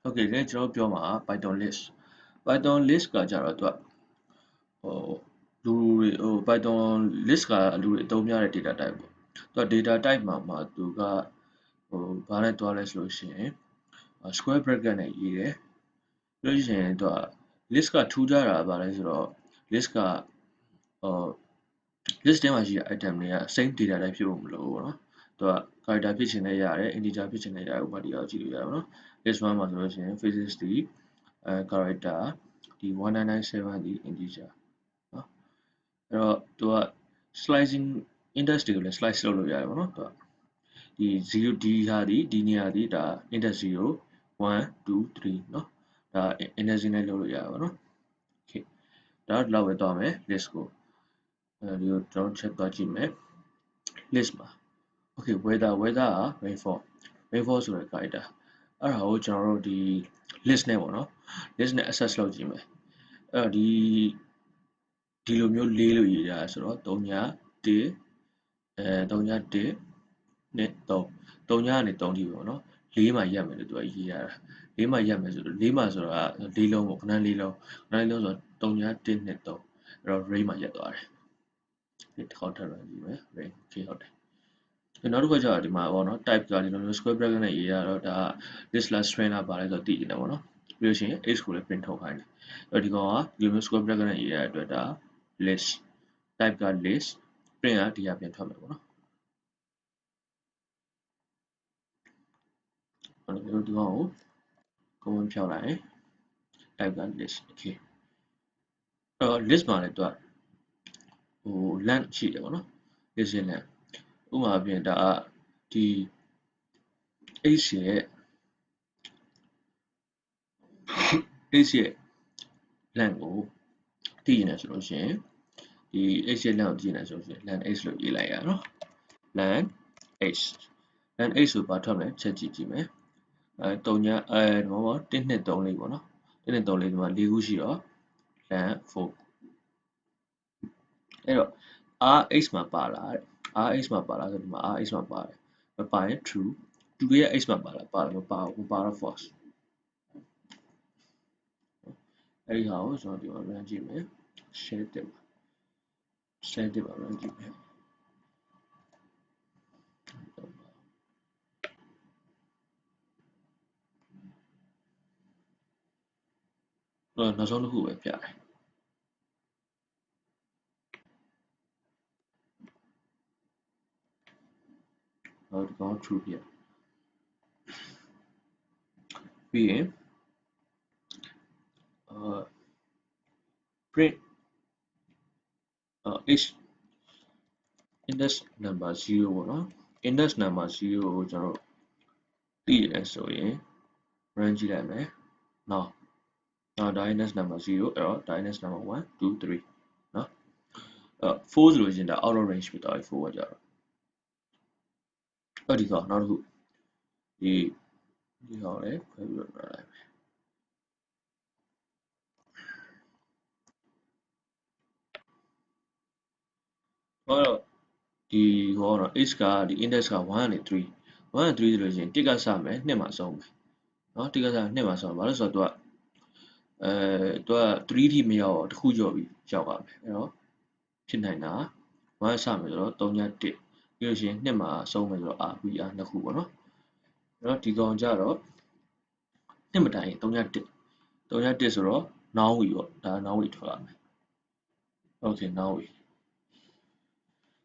Okay လေကျွန်တော်ပြောမှာ Python Python list ကကြတော့သူကဟိုလူတွေPython list ကလူတွေအသုံးများတဲ့ data type ပေါ့သူက data type မှာသူကဘာနဲ့တွားလဲဆိုလို့ရှိရင် square bracket နဲ့ရေးတယ်ပြီးလို့ရှိရင်သူက list ကထူးခြားတာကဘာလဲဆိုတော့ list ကဟို list ထဲမှာရှိတဲ့ item တွေက same data type ဖြစ်ဖို့မလိုဘူးပေါ့နော်သူက character ဖြစ်ချင်လည်းရတယ် integer ဖြစ်ချင်လည်းရတယ်ဥပမာဒီအောင်ကြည့်လို့ရတယ်ပေါ့နော် list 1မှာဆိုလို့ရှိရင် physics ဒီcharacter ဒီ1997ဒီ integer နော်အဲ့တော့သူက slicing index တွေကိုလည်း slice လုပ်လို့ရတယ်ပေါ့နော်သူကဒီ0ဒီနေရာဒီဒါ index 0 1 2 3နော်ဒါ index နဲ့လုပ်လို့ရတယ်ပေါ့နော် okay ဒါတော့ဒီလောက်ပဲသွားမယ် list ကိုဒီကိုကျွန်တော် check သွားကြည့်မယ် list မှာ okay weather က rainfall ဆိုတဲ့ character အဲ့ဒါကိုကျွန်တော်တို့ဒီ list နဲ့ပေါ့နော် list နဲ့ access လုပ်ကြည့်မယ်အဲ့တော့ဒီလိုမျိုးလေးလို့ရေးရဆိုတော့3ည1 3ည1နဲ့3ညကနေ3ထိပေါ့နော်4မှာရက်မယ်လို့သူကရေးရတာ4မှာရက်မယ်ဆိုတော့4မှာဆိုတာ4လုံးပေါ့ခဏ4လုံးဆိုတော့3ည1နဲ့3အဲ့တော့ ray မှာရက်သွားတယ်ဒီတစ်ခေါက်ထပ်ရကြည့်မယ် ray okay ဟုတ်တယ်နောက်တစ်ခုကျတော့ဒီမှာပေါ့နော် type ကဒီလိုမျိုး square bracket နဲ့ရေးရတော့ဒါ list လား string လားပါလဲဆိုတော့သိနေတယ်ပေါ့နော်ပြီးလို့ရှိရင် x ကိုလည်း print ထုတ်ခိုင်းတယ်အဲ့တော့ဒီကောင်ကဒီလိုမျိုး square bracket နဲ့ရေးရတဲ့အတွက်ဒါ list type က list print ကဒီဟာပြန်ထွက်မယ်ပေါ့နော်ဟုတ်တယ်ဒီကောင်ကို comment ဖြောက်လိုက်ရင် type က list okay အဲ့တော့ list မှာလည်းသူကlength ရှိတယ်ပေါ့နော် list length ဥပမာအပြင်ဒါကဒီ x ရဲ့ length ကိုသိနေတယ်ဆိုလို့ရှိရင်ဒီ x ရဲ့ length ကိုသိနေတယ်ဆိုလို့ရှိရင် length x လို့ရေးလိုက်ရနော် length x ဆိုဘာထွက်မလဲချက်ကြည့်မယ်3ညဒီမှာပေါ့1 2 3 4ပေါ့နော်1 2 3 4ဒီမှာ4ခုရှိတော့ length 4အဲ့တော့ rx မှာပါလားတဲ့ rx မှာပါလားဆိုဒီမှာ rx မှာပါတယ်မပါရင် true 2ရဲ့ x မှာပါလားပါတယ်မပါတော့ false အဲ့ဒီဟာကိုကျွန်တော်ဒီမှာ run ကြည့်မယ် share တက်ပါ run ကြည့်မယ်နောက်ဆုံးတစ်ခုပဲပြတယ်ဒီကောင် true ပြပြီးရင်print h index number 0ပေါ့နော် index number 0ကိုကျွန်တော်သိရတယ်ဆိုရင် run ကြည့်လိုက်မယ်နော်ဒါ index number 0အဲ့တော့ဒါ index number 1 2 3နော်4ဆိုလို့ရှိရင်ဒါ out of range ဖြစ်သွားပြီ4ကကြတော့ဒီကောင်နောက်တစ်ခုဒီကောင်လည်းခွဲပြီးတော့ထားလိုက်မယ်ဟောတော့ဒီဟောတော့ h ကဒီ index က1ကနေ3 1ကနေ3ဆိုလို့ရှိရင်1ကစမယ်2မှာဆုံးမယ်နော်1ကစ2မှာဆုံးဘာလို့ဆိုတော့သူက3ထိမရောက်တော့တစ်ခုကျော်ပြီးရောက်ပါမယ်အဲ့တော့ဖြစ်နိုင်တာ1စမယ်ဆိုတော့3ည1ပြီးလို့ရှိရင်2မှာဆုံးမယ်ဆိုတော့ r နှစ်ခုပေါ့နော်အဲ့တော့ဒီကောင်ကြတော့2မတိုင်3ည1ဆိုတော့ now we ပေါ့ဒါ now we ထွက်လာမယ် okay now we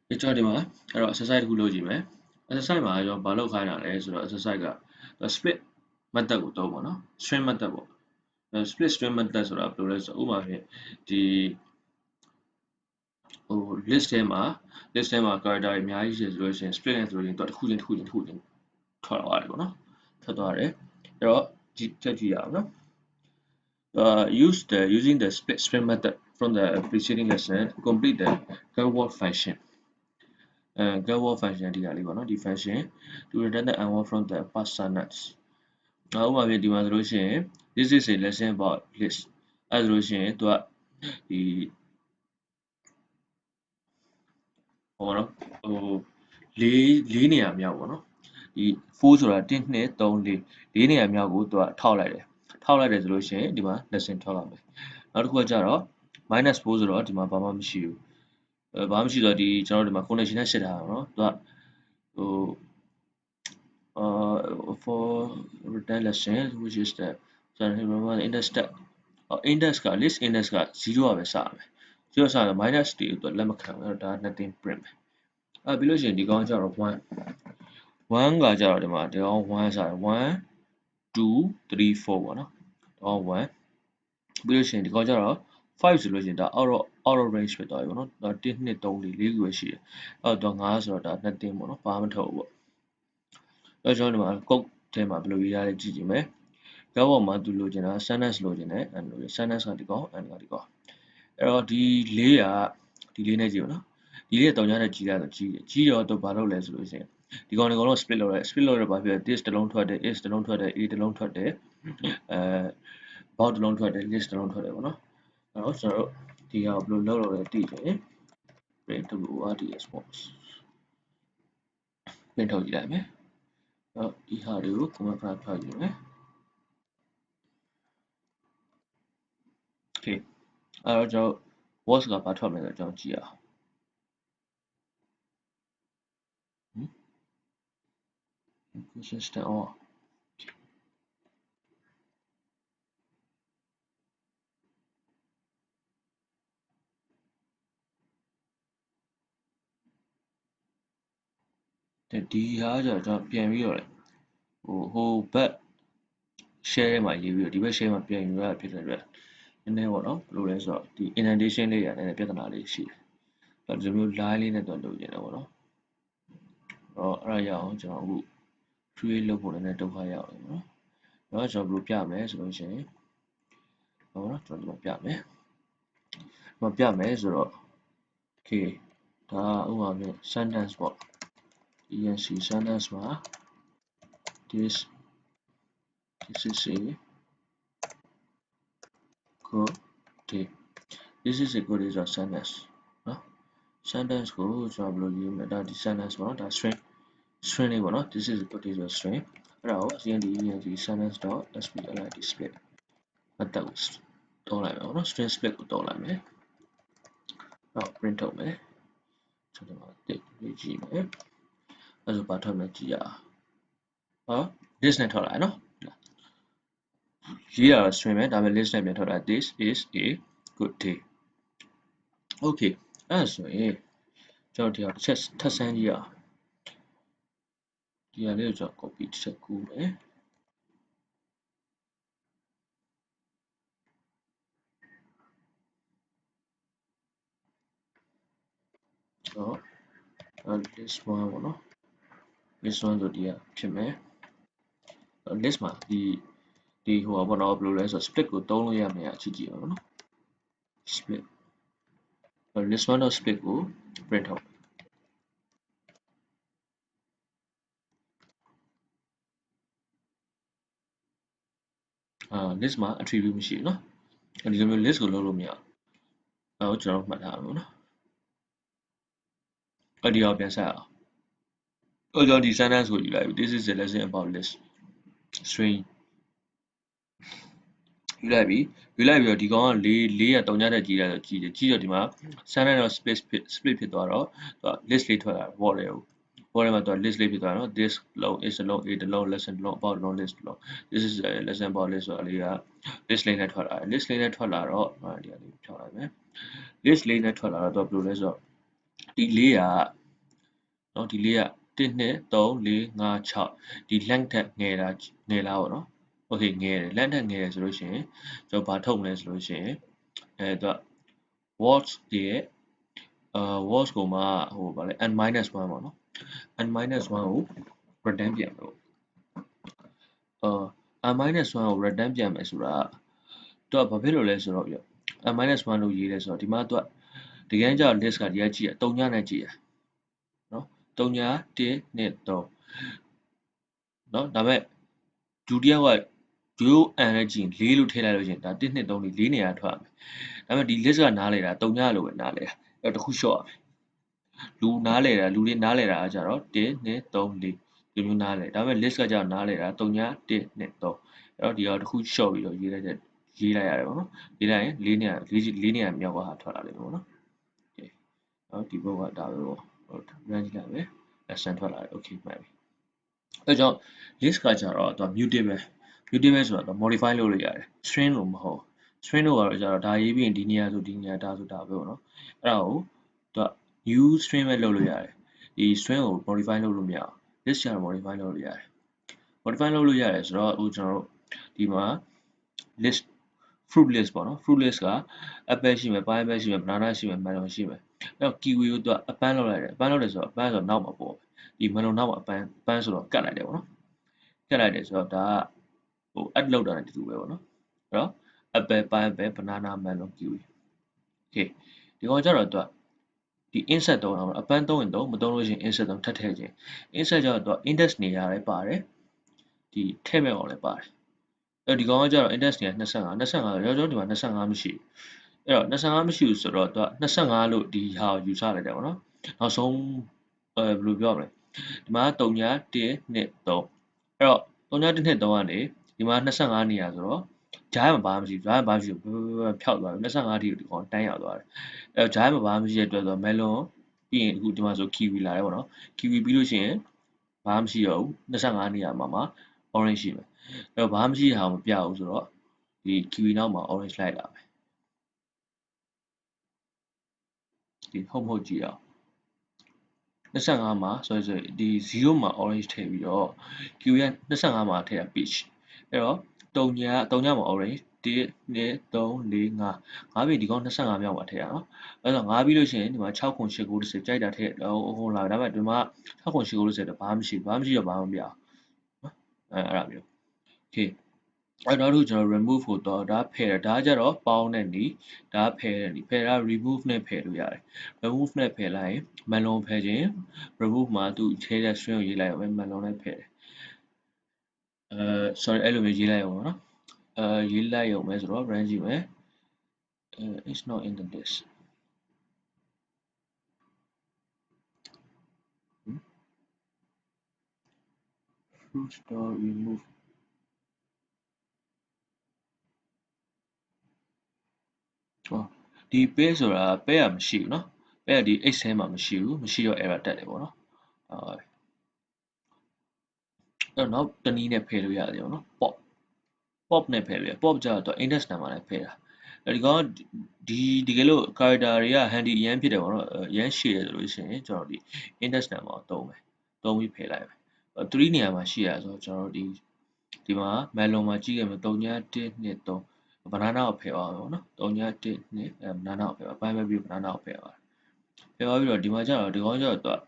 ဒီကြောင့်ဒီမှာအဲ့တော့ exercise တစ်ခုလုပ်ကြည့်မယ် exercise မှာကျွန်တော်ဘာလုပ်ခိုင်းတာလဲဆိုတော့ exercise က split method ကိုသုံးပါနော် string method ပေါ့split string method ဆိုတာဘယ်လိုလဲဆိုတော့ဥပမာဖြင့်ဒီlist ထဲမှာ character တွေအများကြီးရှိတယ်ဆိုလို့ရှိရင် split နဲ့ဆိုလို့ရှိရင်တစ်ခုချင်းထွက်သွားတယ်ပေါ့နော်ထွက်သွားတယ်အဲ့တော့ချက်ကြည့်ရအောင်နော်using the split string method from the preceding lesson complete the get-word function get-word function ဒီဟာလေးပေါ့နော်ဒီ function to return the n-word from the past sentence ဥပမာဖြင့်ဒီမှာဆိုလို့ရှိရင် this is a lesson about list အဲ့ဆိုလို့ရှိရင်သူကဒီဟောနော်လေးနေရာမြောက်ပေါ့နော်ဒီ4ဆိုတာ1 2 3 4နေရာမြောက်ကိုသူကထောက်လိုက်တယ် ထောက်လိုက်တယ်ဆိုလို့ရှိရင်ဒီမှာ lesson ထွက်လာမယ်နောက်တစ်ခုကကြတော့ minus 4ဆိုတော့ဒီမှာဘာမှမရှိဘူးဘာမှမရှိတော့ဒီကျွန်တော်တို့ဒီမှာ connection နဲ့ရှင်းထားတာเนาะသူကဟိုfor return lesson which is that so remember the index step index က list index က0ကပဲစရမယ်0စရမယ် minus တွေအတွက်လက်မခံဘူးဒါ nothing print ပဲပြီးလို့ရှိရင်ဒီကောင်ကျတော့1ကကြတော့ဒီမှာဒီကောင်1စတယ်1 2 3 4ပေါ့နော်ဒီကောင်1ပြီးလို့ရှိရင်ဒီကောင်ကျတော့5ဆိုလို့ရှိရင်ဒါ out of range ဖြစ်သွားပြီပေါ့နော်ဒါ1 2 3 4 4ခုပဲရှိတယ်အဲ့တော့5ဆိုတော့ဒါ2ပေါ့နော်ဘာမှမထုတ်ဘူးပေါ့အဲ့ကျွန်တော်ဒီမှာ code ထဲမှာဘယ်လိုရေးရလဲကြည့်ကြည့်မယ်ကြောက်ပေါ်မှာသူလိုချင်တာ sentence လိုချင်တယ်အဲ့လို sentence ကဒီကောင်အဲ့ကဒီကောင်အဲ့တော့ဒီလေးကဒီလေးနဲ့ကြည့်ပါနော်ဒီလေးကတောင်ကြတဲ့ကြီးလာတော့ကြီးတော့တော့ဘာလုပ်လဲဆိုလို့ရှိရင်ဒီကောင်တွေကတော့ split လုပ်တယ် split လုပ်ရဘာဖြစ်လဲ this တစ်လုံးထွက်တယ် is တစ်လုံးထွက်တယ် a တစ်လုံးထွက်တယ်about တစ်လုံးထွက်တယ် list တစ်လုံးထွက်တယ်ပေါ့နော်အဲ့တော့ကျွန်တော်တို့ဒီဟာဘယ်လိုလုပ်လဲသိတယ် print word response print ထုတ်ကြည့်လိုက်မယ်အဲ့တော့ဒီဟာတွေကို comment file ဖတ်ကြည့်မယ် okay အဲ့တော့ကျွန်တော် was ကဘာထွက်မလဲဆိုတော့ကျွန်တော်ကြည့်အောင်consistent အော်ဒီဟာကျတော့ကျွန်တော်ပြန်ပြီးတော့လေဟိုဘက် share ထဲမှာရေးပြီးတော့ဒီဘက် share မှာပြန်ယူရဖြစ်တဲ့အတွက်နည်းနည်းပေါ့နော်ဘယ်လိုလဲဆိုတော့ဒီ indentation လေးရတယ်နည်းနည်းပြဿနာလေးရှိတယ်အဲ့ဒီလိုမျိုး line လေးနဲ့တော့လုပ်နေတယ်ပေါ့နော်အဲ့ဒါရအောင်ကျွန်တော်အခု create လုပ်ဖို့လည်းဒုက္ခရောက်တယ်ပေါ့နော်ကျွန်တော်ဘယ်လိုပြမလဲဆိုလို့ရှိရင်ဟောနော်ကျွန်တော်ဒီမှာပြမယ်ဆိုတော့ okay ဒါဥပမာဖြင့် sentence ပေါ့ enc sentence မှာ this is a good day this is a good day ဆိုတော့ sentence နော် sentence ကိုကျွန်တော်ဘယ်လိုရေးမလဲဒါဒီ sentence ပေါ့နော်ဒါ string လေးပေါ့နော် this is a good day ဆိုတော့ string အဲ့ဒါကို cnd sentence.split split မတက်ဘူးတောင်းလိုက်မယ်ပေါ့နော် string split ကိုတောင်းလိုက်မယ်နောက် print ထုတ်မယ်ကျွန်တော်တစ်ရေးကြည့်မယ်အဲ့ဆိုဘာထွက်မလဲကြည့်ရအောင် list နဲ့ထွက်လာနော်ရေးရတော့ string ပဲဒါပေမဲ့ list နဲ့ပြန်ထွက်လာ this is a good day okay အဲ့ဆိုရင်ကျွန်တော်ဒီဟာတစ်ချက်ထပ်ဆန်းကြည့်ရအောင်ဒီဟာလေးကိုကျွန်တော် copy တစ်ချက်ကူးမယ်တော့ list 1ပေါ့နော် list 1ဆိုဒီကဖြစ်မယ် list မှာဒီဟိုပါပေါ့နော်ဘယ်လိုလဲဆိုတော့ split ကိုသုံးလို့ရမယ်အကြည့်ကြည့်ပါနော် split list 1 split ကို print ထုတ်list မှာ attribute မရှိဘူးเนาะဒီလိုမျိုး list ကိုလုပ်လို့မရဘူးကျွန်တော်မှတ်ထားပါမယ်เนาะဒီအောင်ပြန်ဆက်အောင်ကျွန်တော်ဒီ sentence ကိုယူလိုက်ပြီ this is a lesson about list string ယူလိုက်ပြီးတော့ဒီကောင်က4ရ3ညတဲ့ကြီးတယ်ဆိုကြီးတော့ဒီမှာ sentence တော့ split ဖြစ်သွားတော့သူက list လေးထွက်လာတယ် word တွေကို word ထဲမှာသူက list လေးဖြစ်သွားတော့ this လုံး is လုံး a တစ်လုံး lesson တစ်လုံး about တစ်လုံး list တစ်လုံး this is a lesson about list ဆိုတော့လေးက list လေးနဲ့ထွက်လာတယ် list လေးနဲ့ထွက်လာတော့ဒီဟာလေးဖြောက်လိုက်မယ် list လေးနဲ့ထွက်လာတော့သူကဘယ်လိုလဲဆိုတော့ဒီလေးကနော်ဒီလေးက1 2 3 4 5 6ဒီ length ထက်ငယ်လားပေါ့နော် okay ငယ်တယ် length ထက်ငယ်တယ်ဆိုလို့ရှိရင်ကျွန်တော်ဘာထုတ်မလဲဆိုလို့ရှိရင်သူက words တွေရဲ့words ကိုမှဟိုဗာလဲ n-1 ပေါ့နော် n-1 ကို return ပြန်မယ်ပေါ့n-1 ကို return ပြန်မယ်ဆိုတာသူကဘာဖြစ်လို့လဲဆိုတော့n-1 လို့ရေးလဲဆိုတော့ဒီမှာသူကဒီကနေ့ကျတော့ list ကဒီကကြည့်ရ3ညနဲ့ကြည့်ရနော်3ည1 2 3နော်ဒါပေမဲ့ဒုတိယကရိုးအန်နဲ့ကြည့်4လို့ထည့်လိုက်လို့ရှင်ဒါ1 2 3 4နေရာထွက်ရမယ်ဒါပေမဲ့ဒီ list ကနားလဲတာ3ညလို့ပဲနားလဲတာအဲ့တော့တစ်ခု short ရမယ်လူတွေနားလဲတာကကြတော့1 2 3 4 ဒီမျိုးနားလဲဒါပေမဲ့ list ကကြောင့်နားလဲတာ3ည1 2 3အဲ့တော့ဒီတော့တစ်ခု short ပြီးတော့ရေးလိုက်ရတယ်ပေါ့နော်ရေးလိုက်ရင်4နေရာမြောက်ကဟာထွက်လာလိမ့်မယ်ပေါ့နော်โอเคအဲ့ဒီဘက်ကဒါပဲပေါ့ဟုတ် run ကြည့်လိုက်မယ် lesson ထွက်လာတယ် okay မှန်ပြီအဲ့ကြောင့် list ကကြတော့သူက mutable ဆိုတာသူ modify လုပ်လို့ရတယ် string လို့မဟုတ် string လို့ကတော့ကြတော့ဒါရေးပြီးရင်ဒီနေရာဆိုဒီနေရာဒါဆိုဒါပဲပေါ့နော်အဲ့ဒါကိုသူက new string ပဲလုပ်လို့ရတယ်ဒီ string ကို modify လုပ်လို့မရအောင် list ကျတော့ modify လုပ်လို့ရတယ် modify လုပ်လို့ရတယ်ဆိုတော့အခုကျွန်တော်တို့ဒီမှာ list fruit list ပေါ့နော် fruit list က apple ရှိမယ် pineapple ရှိမယ် banana ရှိမယ် melon ရှိမယ်အဲ့တော့ kiwi ကိုသူကအပန်းလုပ်လိုက်တယ်အပန်းလုပ်တယ်ဆိုတော့အပန်းဆိုတော့နောက်မှာပေါ့ဒီ melon နောက်မှာအပန်းဆိုတော့ကတ်လိုက်တယ်ပေါ့နော်ကတ်လိုက်တယ်ဆိုတော့ဒါကဟို add လုပ်တာနဲ့တူတူပဲပေါ့နော်အဲ့တော့ apple pineapple banana melon kiwi okay ဒီကောင်ကျတော့သူကဒီ insert သုံးတာပေါ့အပန်းသုံးရင်သုံးမသုံးလို့ရှိရင် insert သုံးထပ်ထည့်ခြင်း insert ကျတော့သူက index နေရာလည်းပါတယ်ဒီထည့်မဲ့အောင်လည်းပါတယ်အဲ့ဒီကောင်ကကျတော့ index နေရာ25ရောဒီမှာ25မရှိဘူးအဲ့တော့25မရှိဘူးဆိုတော့သူက25လို့ဒီဟာကိုယူဆလိုက်တယ်ပေါ့နော်နောက်ဆုံးဘယ်လိုပြောရမလဲဒီမှာ3ည1 2 3အဲ့တော့3ည1 2 3ကနေဒီမှာ25နေရာဆိုတော့ဂျားမှာဘာမှမရှိဘူးဂျားမှာဘာမှမရှိဘူးဖြောက်သွားပြီ25ထိကိုဒီကောင်တန်းရောက်သွားတယ်အဲ့တော့ဂျားမှာဘာမှမရှိတဲ့အတွက်ဆို melon ပြီးရင်အခုဒီမှာဆို kiwi လာတယ်ပေါ့နော် kiwi ပြီးလို့ရှိရင်ဘာမှမရှိတော့ဘူး25နေရာမှာ orange ရှိမယ်အဲ့တော့ဘာမှမရှိတဲ့ဟာကိုမပြဘူးဆိုတော့ဒီ kiwi နောက်မှာ orange လိုက်လာမယ်ဒီဟုတ်မဟုတ်ကြည့်အောင်25မှာ sorry ဒီ0မှာ orange ထည့်ပြီးတော့ kiwi က25မှာထည့်တာ peach အဲ့တော့3ညမှာ orange 1 2 3 4 5ပြီးဒီကောင်25မြောက်မှာထည့်ရအောင်အဲ့တော့5ပြီးလို့ရှိရင်ဒီမှာ6ခု8ခု10ကြိုက်တာထည့်ဟုတ်လာဒါပေမဲ့ဒီမှာ6ခု8ခု10တော့ဘာမှမရှိတော့ဘာမှမပြအောင်နော်အဲ့ဒါမျိုး okay အဲ့တော့တို့ကျွန်တော် remove ဖို့တော့ဒါဖယ်တာဒါကြတော့ပေါင်းတဲ့နီးဒါဖယ်တဲ့နီးဖယ်တာ remove နဲ့ဖယ်လို့ရတယ် remove နဲ့ဖယ်လိုက်ရင် melon ဖယ်ခြင်း remove မှာသူ့ထဲတဲ့ string ကိုရေးလိုက်အောင် melon နဲ့ဖယ်တယ်sorry အဲ့လိုမျိုးရေးလိုက်အောင်နော်ရေးလိုက်အောင်ပဲဆိုတော့ run ကြည့်မယ် it's not in the list fruit store remove ဒီ page ဆိုတာ page ကမရှိဘူးเนาะ page ကဒီ x ထဲမှာမရှိတော့ error တက်တယ်ပေါ့နော်အဲ့တော့နောက်တနည်းနဲ့ဖယ်လို့ရတယ်ပေါ့နော် pop နဲ့ဖယ်လို့ရ pop ကျတော့ index number နဲ့ဖယ်တာဒီကောင်ဒီကလို့ character တွေက handy အရန်ဖြစ်တယ်ပေါ့နော်အရန်ရှည်တယ်ဆိုလို့ရှိရင်ကျွန်တော်ဒီ index number ကိုသုံးမယ်သုံးပြီးဖယ်လိုက်မယ်3နေရာမှာရှိရဆိုတော့ကျွန်တော်တို့ဒီမှာ melon မှာကြည့်ရမယ်3ည1 2 3 banana ကိုဖယ်အောင်ပေါ့နော်3ည1 2 banana ကိုဖယ်ပါပိုင်းပဲပြီး banana ကိုဖယ်ပါဖယ်သွားပြီးတော့ဒီမှာကျတော့ဒီကောင်ကျတော့သူက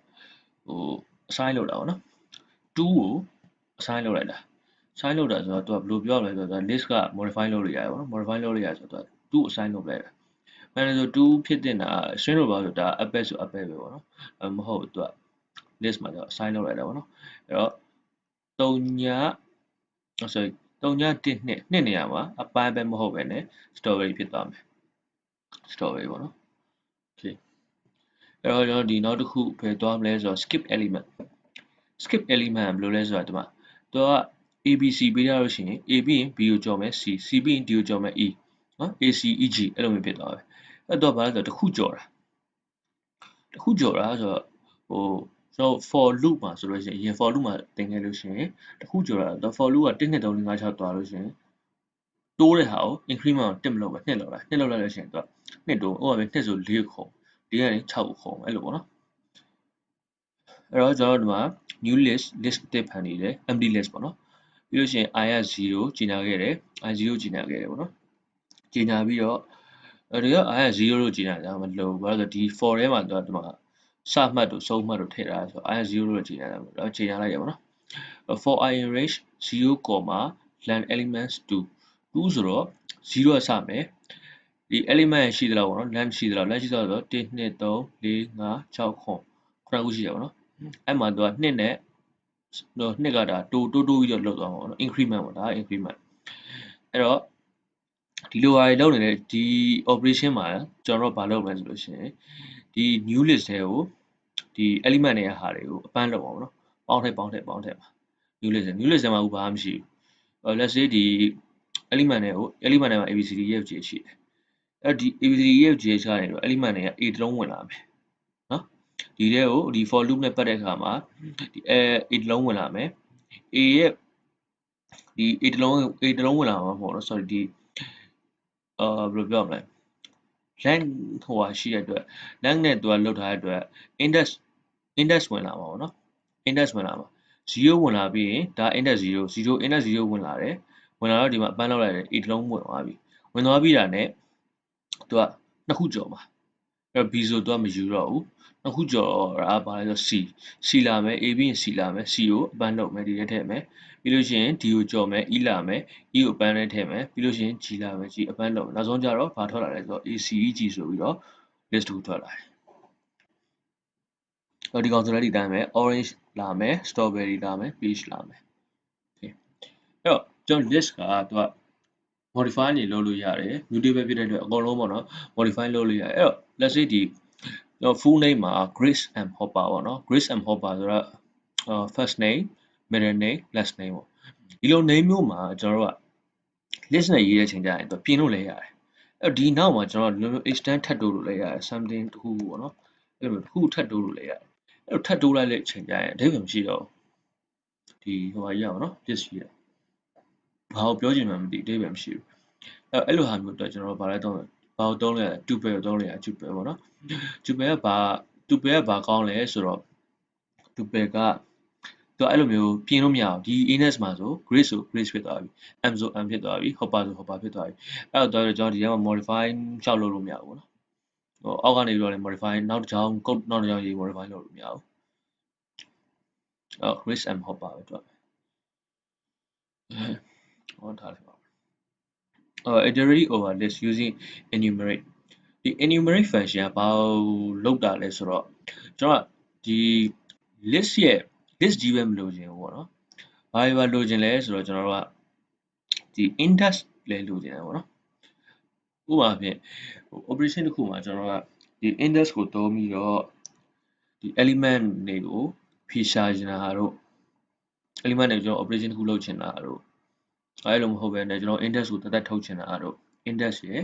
ဟို assign လုပ်တာပေါ့နော်2ကို assign လုပ်လိုက်တာ assign လုပ်တာဆိုတော့သူကဘယ်လိုပြောရလဲဆိုတော့ list က modify လုပ်လို့ရတယ်ပေါ့နော် modify လုပ်လို့ရတယ်ဆိုတော့သူ့ assign လုပ်လိုက်တာမှန်တယ်ဆို2ဖြစ်တဲ့တာ string လို့ပြောဆိုဒါ apple ဆို apple ပဲပေါ့နော်မဟုတ်သူက list မှာကျတော့ assign လုပ်လိုက်တာပေါ့နော်အဲ့တော့3ည sorry 3ည1 2နေရာမှာအပိုင်းပဲမဟုတ်ပဲね strawberry ဖြစ်သွားမယ် strawberry ပေါ့နော် okay အဲ့တော့ကျွန်တော်ဒီနောက်တစ်ခုဖယ်သွားမလဲဆိုတော့ skip element skip element ဘယ်လိုလဲဆိုတော့ဒီမှာသူက ABC ပေးရလို့ရှိရင် A ပြီးရင် B ကိုကြော်မယ် C ပြီးရင် D ကိုကြော်မယ် E နော် AC EG အဲ့လိုမျိုးဖြစ်သွားတယ်အဲ့တော့ဘာလဲဆိုတော့တစ်ခုကြော်တာဆိုတော့ဟိုကျွန်တော် for loop မှာဆိုလို့ရှိရင်အရင် for loop မှာသင်ခဲ့လို့ရှိရင်တစ်ခုကြော်တာ for loop က1 2 3 4 5 6သွားလို့ရှိရင်တိုးတဲ့ဟာကို increment ကို1မလုပ်ပဲ2လောက်လိုက်2လောက်လိုက်လို့ရှိရင်သူက2တိုးဥပမာ2ဆို4ခု4ကနေ6ခုခုအဲ့လိုပေါ့နော်အဲ့တော့ကျွန်တော်တို့ဒီမှာ new list တစ်ဖန်နေတယ် empty list ပေါ့နော်ပြီးလို့ရှိရင် i က0ကြီးညာခဲ့တယ် i 0ကြီးညာခဲ့တယ်ပေါ့နော်ကြီးညာပြီးတော့ဒီက i က0လို့ကြီးညာတာမလို့ဘာလို့ဆိုဒီ for ထဲမှာသူကဒီမှာစမှတ်တို့ဆုံးမှတ်တို့ထည့်ထားဆို i က0လို့ကြီးညာတာပေါ့နော်ကြီးညာလိုက်ရပါတော့ for i in range 0, len elements 2ဆိုတော့0ကစမယ်ဒီ element ရှိသလားပေါ့နော် len ရှိသလား len ရှိသလားဆိုတော့1 2 3 4 5 6ခုခုရှိတယ်ပေါ့နော်အဲ့မှာသူက2နဲ့2ကဒါတိုးပြီးတော့လောက်သွားမှာပေါ့နော် increment ပေါ့ဒါ increment အဲ့တော့ဒီလိုဟာတွေလုပ်နေတဲ့ဒီ operation မှာကျွန်တော်တို့ဘာလုပ်မလဲဆိုလို့ရှိရင်ဒီ new list တွေကိုဒီ element တွေကဟာတွေကိုအပန်းလုပ်အောင်ပေါ့နော် ပေါင်းထည့်မှာ new list မှာဘာမှမရှိဘူး let's say ဒီ element တွေကို element တွေမှာ abcd efg ရှိတယ်အဲ့ဒီ abcd efg ကနေတော့ element တွေက a တစ်လုံးဝင်လာမယ်နော်ဒီထဲကိုဒီ for loop နဲ့ပတ်တဲ့အခါမှာဒီ a တစ်လုံးဝင်လာမယ် a ရဲ့ဒီ a တစ်လုံးဝင်လာမှာမဟုတ်တော့ sorry ဒီဘယ်လိုပြောမလဲ length ဟိုဟာရှိတဲ့အတွက် length နဲ့သူကလောက်ထားတဲ့အတွက် index ဝင်လာမှာပေါ့နော် index ဝင်လာမှာ0ဝင်လာပြီးရင်ဒါ index 0 index 0ဝင်လာတယ်ဝင်လာတော့ဒီမှာအပန်းလောက်လိုက်တယ် a တစ်လုံးဝင်သွားပြီဝင်သွားပြီးတာနဲ့သူကနှစ်ခုကျော်မှာအဲ့တော့ b ဆိုသူကမယူတော့ဘူးနှစ်ခုကျော်တာဘာလဲဆို c လာမယ် a ပြီးရင် c လာမယ် c ကိုအပန်းလုပ်မယ်ဒီထဲထည့်မယ်ပြီးလို့ရှိရင် d ကိုကျော်မယ် e လာမယ် e ကိုအပန်းထဲထည့်မယ်ပြီးလို့ရှိရင် g လာမယ် g အပန်းလုပ်မယ်နောက်ဆုံးကျတော့ဘာထွက်လာလဲဆိုတော့ aceg ဆိုပြီးတော့ list တစ်ခုထွက်လာတယ်ဒီကောင်ဆိုလည်းဒီတိုင်းပဲ orange လာမယ် strawberry လာမယ် peach လာမယ် okay အဲ့တော့ကျွန်တော် list ကသူက modify နေလုပ်လို့ရတယ် mutable ဖြစ်တဲ့အတွက်အကုန်လုံးပေါ့နော် modify လုပ်လို့ရတယ်အဲ့တော့ let's say ဒီ full name မှာ Grace M Hopper ပေါ့နော် Grace M Hopper ဆိုတော့first name middle name last name ပေါ့ဒီလို name မျိုးမှာကျွန်တော်တို့က list နဲ့ရေးတဲ့ချိန်ကျရင်သူပြင်လို့လည်းရတယ်အဲ့ဒီနောက်မှာကျွန်တော်တို့ extend ထပ်တိုးလို့လည်းရတယ် something တစ်ခုပေါ့နော်အဲ့လိုတစ်ခုထပ်တိုးလို့လည်းရတယ်အဲ့တော့ထပ်တိုးလိုက်တဲ့အချိန်ကျရင်အဓိပ္ပာယ်မရှိတော့ဒီဟိုဟာကြီးရပါတော့ list ကြီးရဘာကိုပြောချင်မှမသိအဓိပ္ပာယ်မရှိဘူးအဲ့လိုဟာမျိုးအတွက်ကျွန်တော်တို့ဘာလဲတော့ဘာကိုသုံးလဲ tuple ကိုသုံးလဲ tuple ပေါ့နော် tuple ကဘာကောင်းလဲဆိုတော့ tuple ကသူအဲ့လိုမျိုးပြင်လို့မရဘူးဒီ index မှာဆို grace ဆို grace ဖြစ်သွားပြီ m ဆို m ဖြစ်သွားပြီ hopper ဆို hopper ဖြစ်သွားပြီအဲ့တော့ကျွန်တော်ဒီထဲမှာ modify လျှောက်လုပ်လို့မရဘူးပေါ့နော်အောက်ကနေပြီးတော့လည်း modify နောက်တစ်ကြောင်း code နောက်တစ်ကြောင်းရေး modify လုပ်လို့မရဘူးgrace m hopper ပဲတွက်ဟောထားလိုက်ပါ iterate over list using enumerate ဒီ enumerate function ကဘာလုပ်တာလဲဆိုတော့ကျွန်တော်ကဒီ list ရဲ့ list ကြီးပဲမလိုချင်ဘူးပေါ့နော်ဘာလိုချင်လဲဆိုတော့ကျွန်တော်တို့ကဒီ index လည်းလိုချင်တယ်ပေါ့နော်ဥပမာဖြင့် operation တစ်ခုမှာကျွန်တော်ကဒီ index ကိုသုံးပြီးတော့ဒီ element တွေကိုဖြေရှာချင်တာတို့ element တွေကိုကျွန်တော် operation တစ်ခုလုပ်ချင်တာတို့အဲ့လိုမဟုတ်ဘဲနဲ့ကျွန်တော် index ကိုတက်ထုတ်ချင်တာတို့ index ရဲ့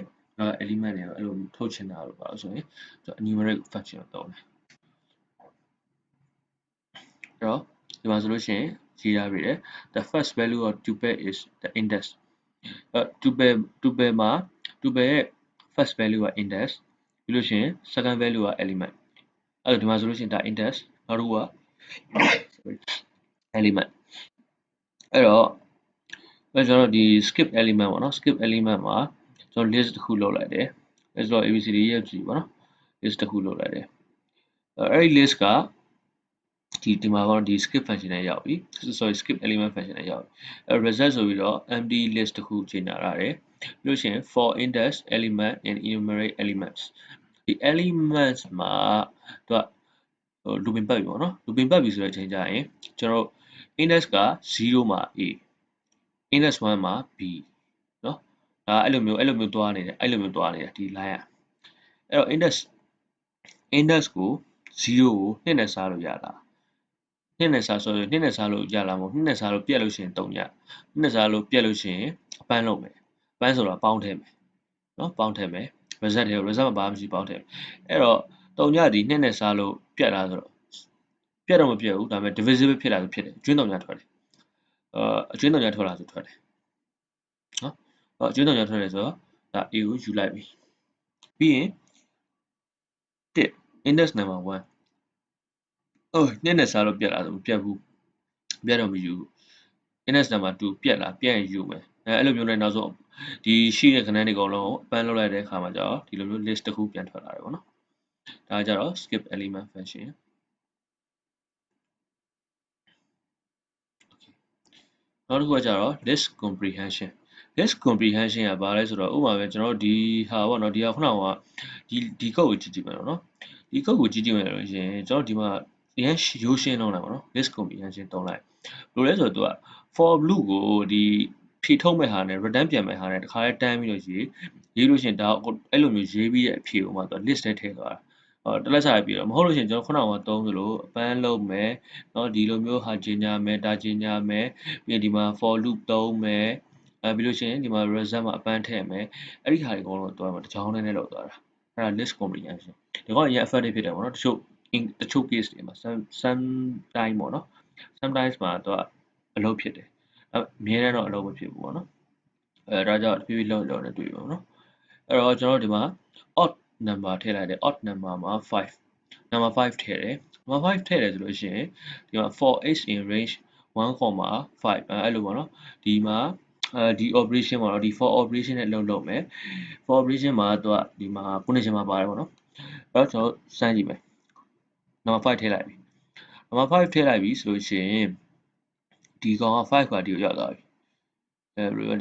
element တွေကိုအဲ့လိုထုတ်ချင်တာတို့ပါလို့ဆိုရင်ကျွန်တော် enumerate function ကိုသုံးတယ်အဲ့တော့ဒီမှာဆိုလို့ရှိရင်ရေးထားပြီလေ the first value of tuple is the index tuple မှာ tuple ရဲ့ first value က index ပြီးလို့ရှိရင် second value က element အဲ့တော့ဒီမှာဆိုလို့ရှိရင်ဒါ index နောက်တစ်ခုက element အဲ့တော့ကျွန်တော်ဒီ skip element ပေါ့နော် skip element မှာကျွန်တော် list တစ်ခုလုပ်လိုက်တယ် list တော့ abcd efg ပေါ့နော် list တစ်ခုလုပ်လိုက်တယ်အဲ့ဒီ list ကဒီမှာကတော့ဒီ skip function နဲ့ရောက်ပြီ sorry skip element function နဲ့ရောက်ပြီအဲ့ result ဆိုပြီးတော့ empty list တစ်ခုချိန်ညာရတယ်ပြီးလို့ရှိရင် for index element and enumerate elements ဒီ elements မှာသူကlooping ပတ်ပြီပေါ့နော် looping ပတ်ပြီဆိုတဲ့အချိန်ကျရင်ကျွန်တော် index က0မှာ a index 1မှာ b เนาะဒါအဲ့လိုမျိုးသွားနေတယ်ဒီ line อ่ะအဲ့တော့ index ကို0ကို2နဲ့စားလို့ရလား2နဲ့စားဆိုရင်2နဲ့စားလို့ရလားမဟုတ်2နဲ့စားလို့ပြက်လို့ရှိရင်3ည2နဲ့စားလို့ပြက်လို့ရှိရင်အပန်းလုပ်မယ်အပန်းဆိုတာပေါင်းထည့်မယ်เนาะပေါင်းထည့်မယ် result တွေ result မှာဘာမှမရှိပေါင်းထည့်အဲ့တော့3ညဒီ2နဲ့စားလို့ပြက်လားဆိုတော့ပြက်တော့မပြက်ဘူးဒါပေမဲ့ divisible ဖြစ်လာဆိုဖြစ်တယ်အကျွင်း3ညထွက်တယ်အကျွင်း3ညထွက်လာဆိုထွက်တယ်เนาะအကျွင်း3ညထွက်တယ်ဆိုတော့ဒါ a ကိုယူလိုက်ပြီပြီးရင်1 index number 12နဲ့စားလို့ပြက်လားဆိုမပြက်ဘူးပြက်တော့မယူဘူး index number 2ပြက်လားပြက်ရင်ယူမယ်အဲ့လိုမျိုးနဲ့နောက်ဆုံးဒီရှိတဲ့ခဏန်းတွေအကုန်လုံးကိုအပန်းလုပ်လိုက်တဲ့အခါမှာကျတော့ဒီလိုမျိုး list တစ်ခုပြန်ထွက်လာတယ်ပေါ့နော်ဒါကြတော့ skip element function နောက်တစ်ခုကကြတော့ list comprehension list comprehension ကဘာလဲဆိုတော့ဥပမာပဲကျွန်တော်တို့ဒီဟာပေါ့နော်ဒီဟာခုနကဒီ code ကိုကြည့်မယ်နော်ဒီ code ကိုကြည့်မယ်လို့ရှင်ကျွန်တော်ဒီမှာအရင်ရိုးရှင်းလုံးလိုက်ပါနော် list comprehension တုံးလိုက်ဘယ်လိုလဲဆိုတော့သူက for loop ကိုဒီဖြည့်ထုတ်မဲ့ဟာနဲ့ return ပြန်မဲ့ဟာနဲ့တခါလဲတန်းပြီးတော့ရေးလို့ရှင်ဒါအဲ့လိုမျိုးရေးပြီးတဲ့အဖြေကိုမှသူက list ထဲထည့်သွားတာ တလက်စာပြီးတော့မဟုတ်လို့ရှိရင်ကျွန်တော်ခုနကသုံးသလိုအပန်းလုံးမယ်เนาะဒီလိုမျိုးဟာကျင်ညာမယ်ဒါကျင်ညာမယ်ပြီးရင်ဒီမှာ for loop သုံးမယ်ပြီးလို့ရှိရင်ဒီမှာ result မှာအပန်းထည့်မယ်အဲ့ဒီဟာတွေအကုန်လုံးတွားမှာတစ်ချောင်းနဲ့လောက်သွားတာအဲ့ဒါ list comprehension ဒီကောင်အရင် effective ဖြစ်တယ်ပေါ့နော်တချို့ case တွေမှာ sometime ပေါ့နော် sometimes မှာတော့အလုပ်ဖြစ်တယ်အများနဲ့တော့အလုပ်မဖြစ်ဘူးပေါ့နော်ဒါကြောင့်တဖြည်းဖြည်းလောက်လောက်နဲ့တွေ့ပါပေါ့နော်အဲ့တော့ကျွန်တော်တို့ဒီမှာ odd number ထည့်လိုက်တယ် odd number မှာ5 number 5ထည့်တယ် number 5ထည့်တယ်ဆိုလို့ရှိရင်ဒီမှာ for h in range 1,5အဲ့လိုပေါ့နော်ဒီမှာဒီ operation ပေါ့နော်ဒီ for operation နဲ့လုပ်မယ် for operation မှာသူကဒီမှာ condition မှာပါတယ်ပေါ့နော်အဲ့တော့ကျွန်တော်စမ်းကြည့်မယ် number 5ထည့်လိုက်ပြီ number 5ထည့်လိုက်ပြီဆိုလို့ရှိရင်ဒီကောင်က5ကဒီကိုရောက်သွားပြီ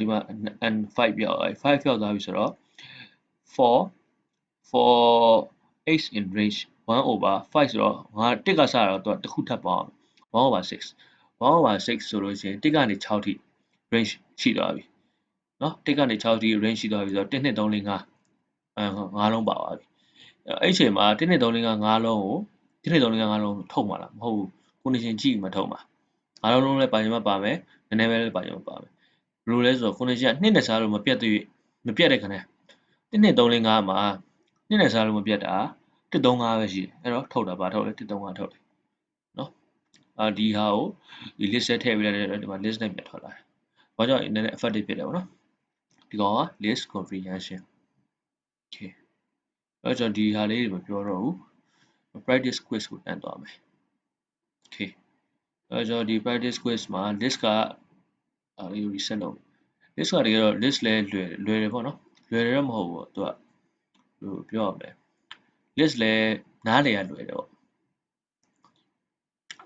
ဒီမှာ n5 ရောက်သွားပြီ5ရောက်သွားပြီဆိုတော့ for h in range 1 over 5ဆိုတော့ငါ1ကစတော့သူကတစ်ခုထပ်ပေါင်း1 over 6 1 over 6ဆိုလို့ရှိရင်1ကနေ6ထိ range ရှိသွားပြီเนาะ1ကနေ6ထိ range ရှိသွားပြီဆိုတော့1 2 3 4 5ငါးလုံးပါသွားပြီအဲ့ဒီအချိန်မှာ1 2 3 4 5 5လုံးကို1 2 3 4 5လုံးထုတ်မှာလားမဟုတ်ဘူး condition ကြည့်မှထုတ်မှာငါးလုံးလည်းပါရင်မပါမယ်နည်းနည်းပဲလည်းပါရင်မပါမယ်ဘယ်လိုလဲဆိုတော့ condition က2နဲ့စားလို့မပြတ်သေးမပြတ်တဲ့ခဏ1 2 3 4 5မှာ2နဲ့စားလို့မပြတ်တာ1 3 5ပဲရှိတယ်အဲ့တော့ထုတ်တာပါထုတ်တယ်1 3 5ထုတ်တယ်เนาะဒီဟာကိုဒီ list ထဲထည့်ပေးလိုက်တဲ့ဒီမှာ list နဲ့ပြန်ထွက်လာတယ်ဘာကြောင့်နည်းနည်း effective ဖြစ်တယ်ပေါ့နော်ဒီကောင်က list comprehension okay အဲ့တော့ကျွန်တော်ဒီဟာလေးတွေမပြောတော့ဘူး practice quiz ကိုတန်းသွားမယ် okay အဲ့တော့ကျွန်တော်ဒီ practice quiz မှာ list ကလေး reset လုပ် list ကတကယ်တော့ list လဲလွယ်တယ်ပေါ့နော်လွယ်တယ်တော့မဟုတ်ဘူးသူကဘယ်လိုပြောရမလဲ list လဲနားလည်ရလွယ်တယ်ပေါ့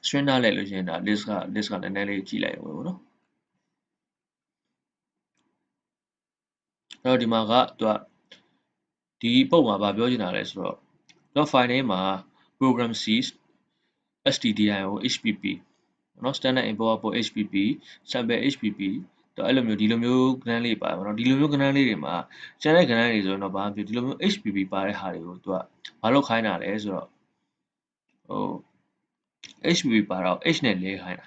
string နားလည်လို့ရှိရင်ဒါ list ကနည်းနည်းလေးကြည့်လိုက်အောင်ပေါ့နော်အဲ့တော့ဒီမှာကသူကဒီပုံမှာဗာပြောချင်တာလဲဆိုတော့တော့ file name မှာ program sees stdio hpp เนาะ standard import output hpp sample hpp တော့အဲ့လိုမျိုးဒီလိုမျိုးကဏ္ဍလေးပါတယ်ပေါ့နော်ဒီလိုမျိုးကဏ္ဍလေးတွေမှာကျန်တဲ့ကဏ္ဍတွေဆိုတော့ဘာမှမဖြစ်ဒီလိုမျိုး hpp ပါတဲ့ဟာတွေကိုသူကမလုပ်ခိုင်းတာလဲဆိုတော့ဟို hpp ပါတော့ h နဲ့လဲခိုင်းတာ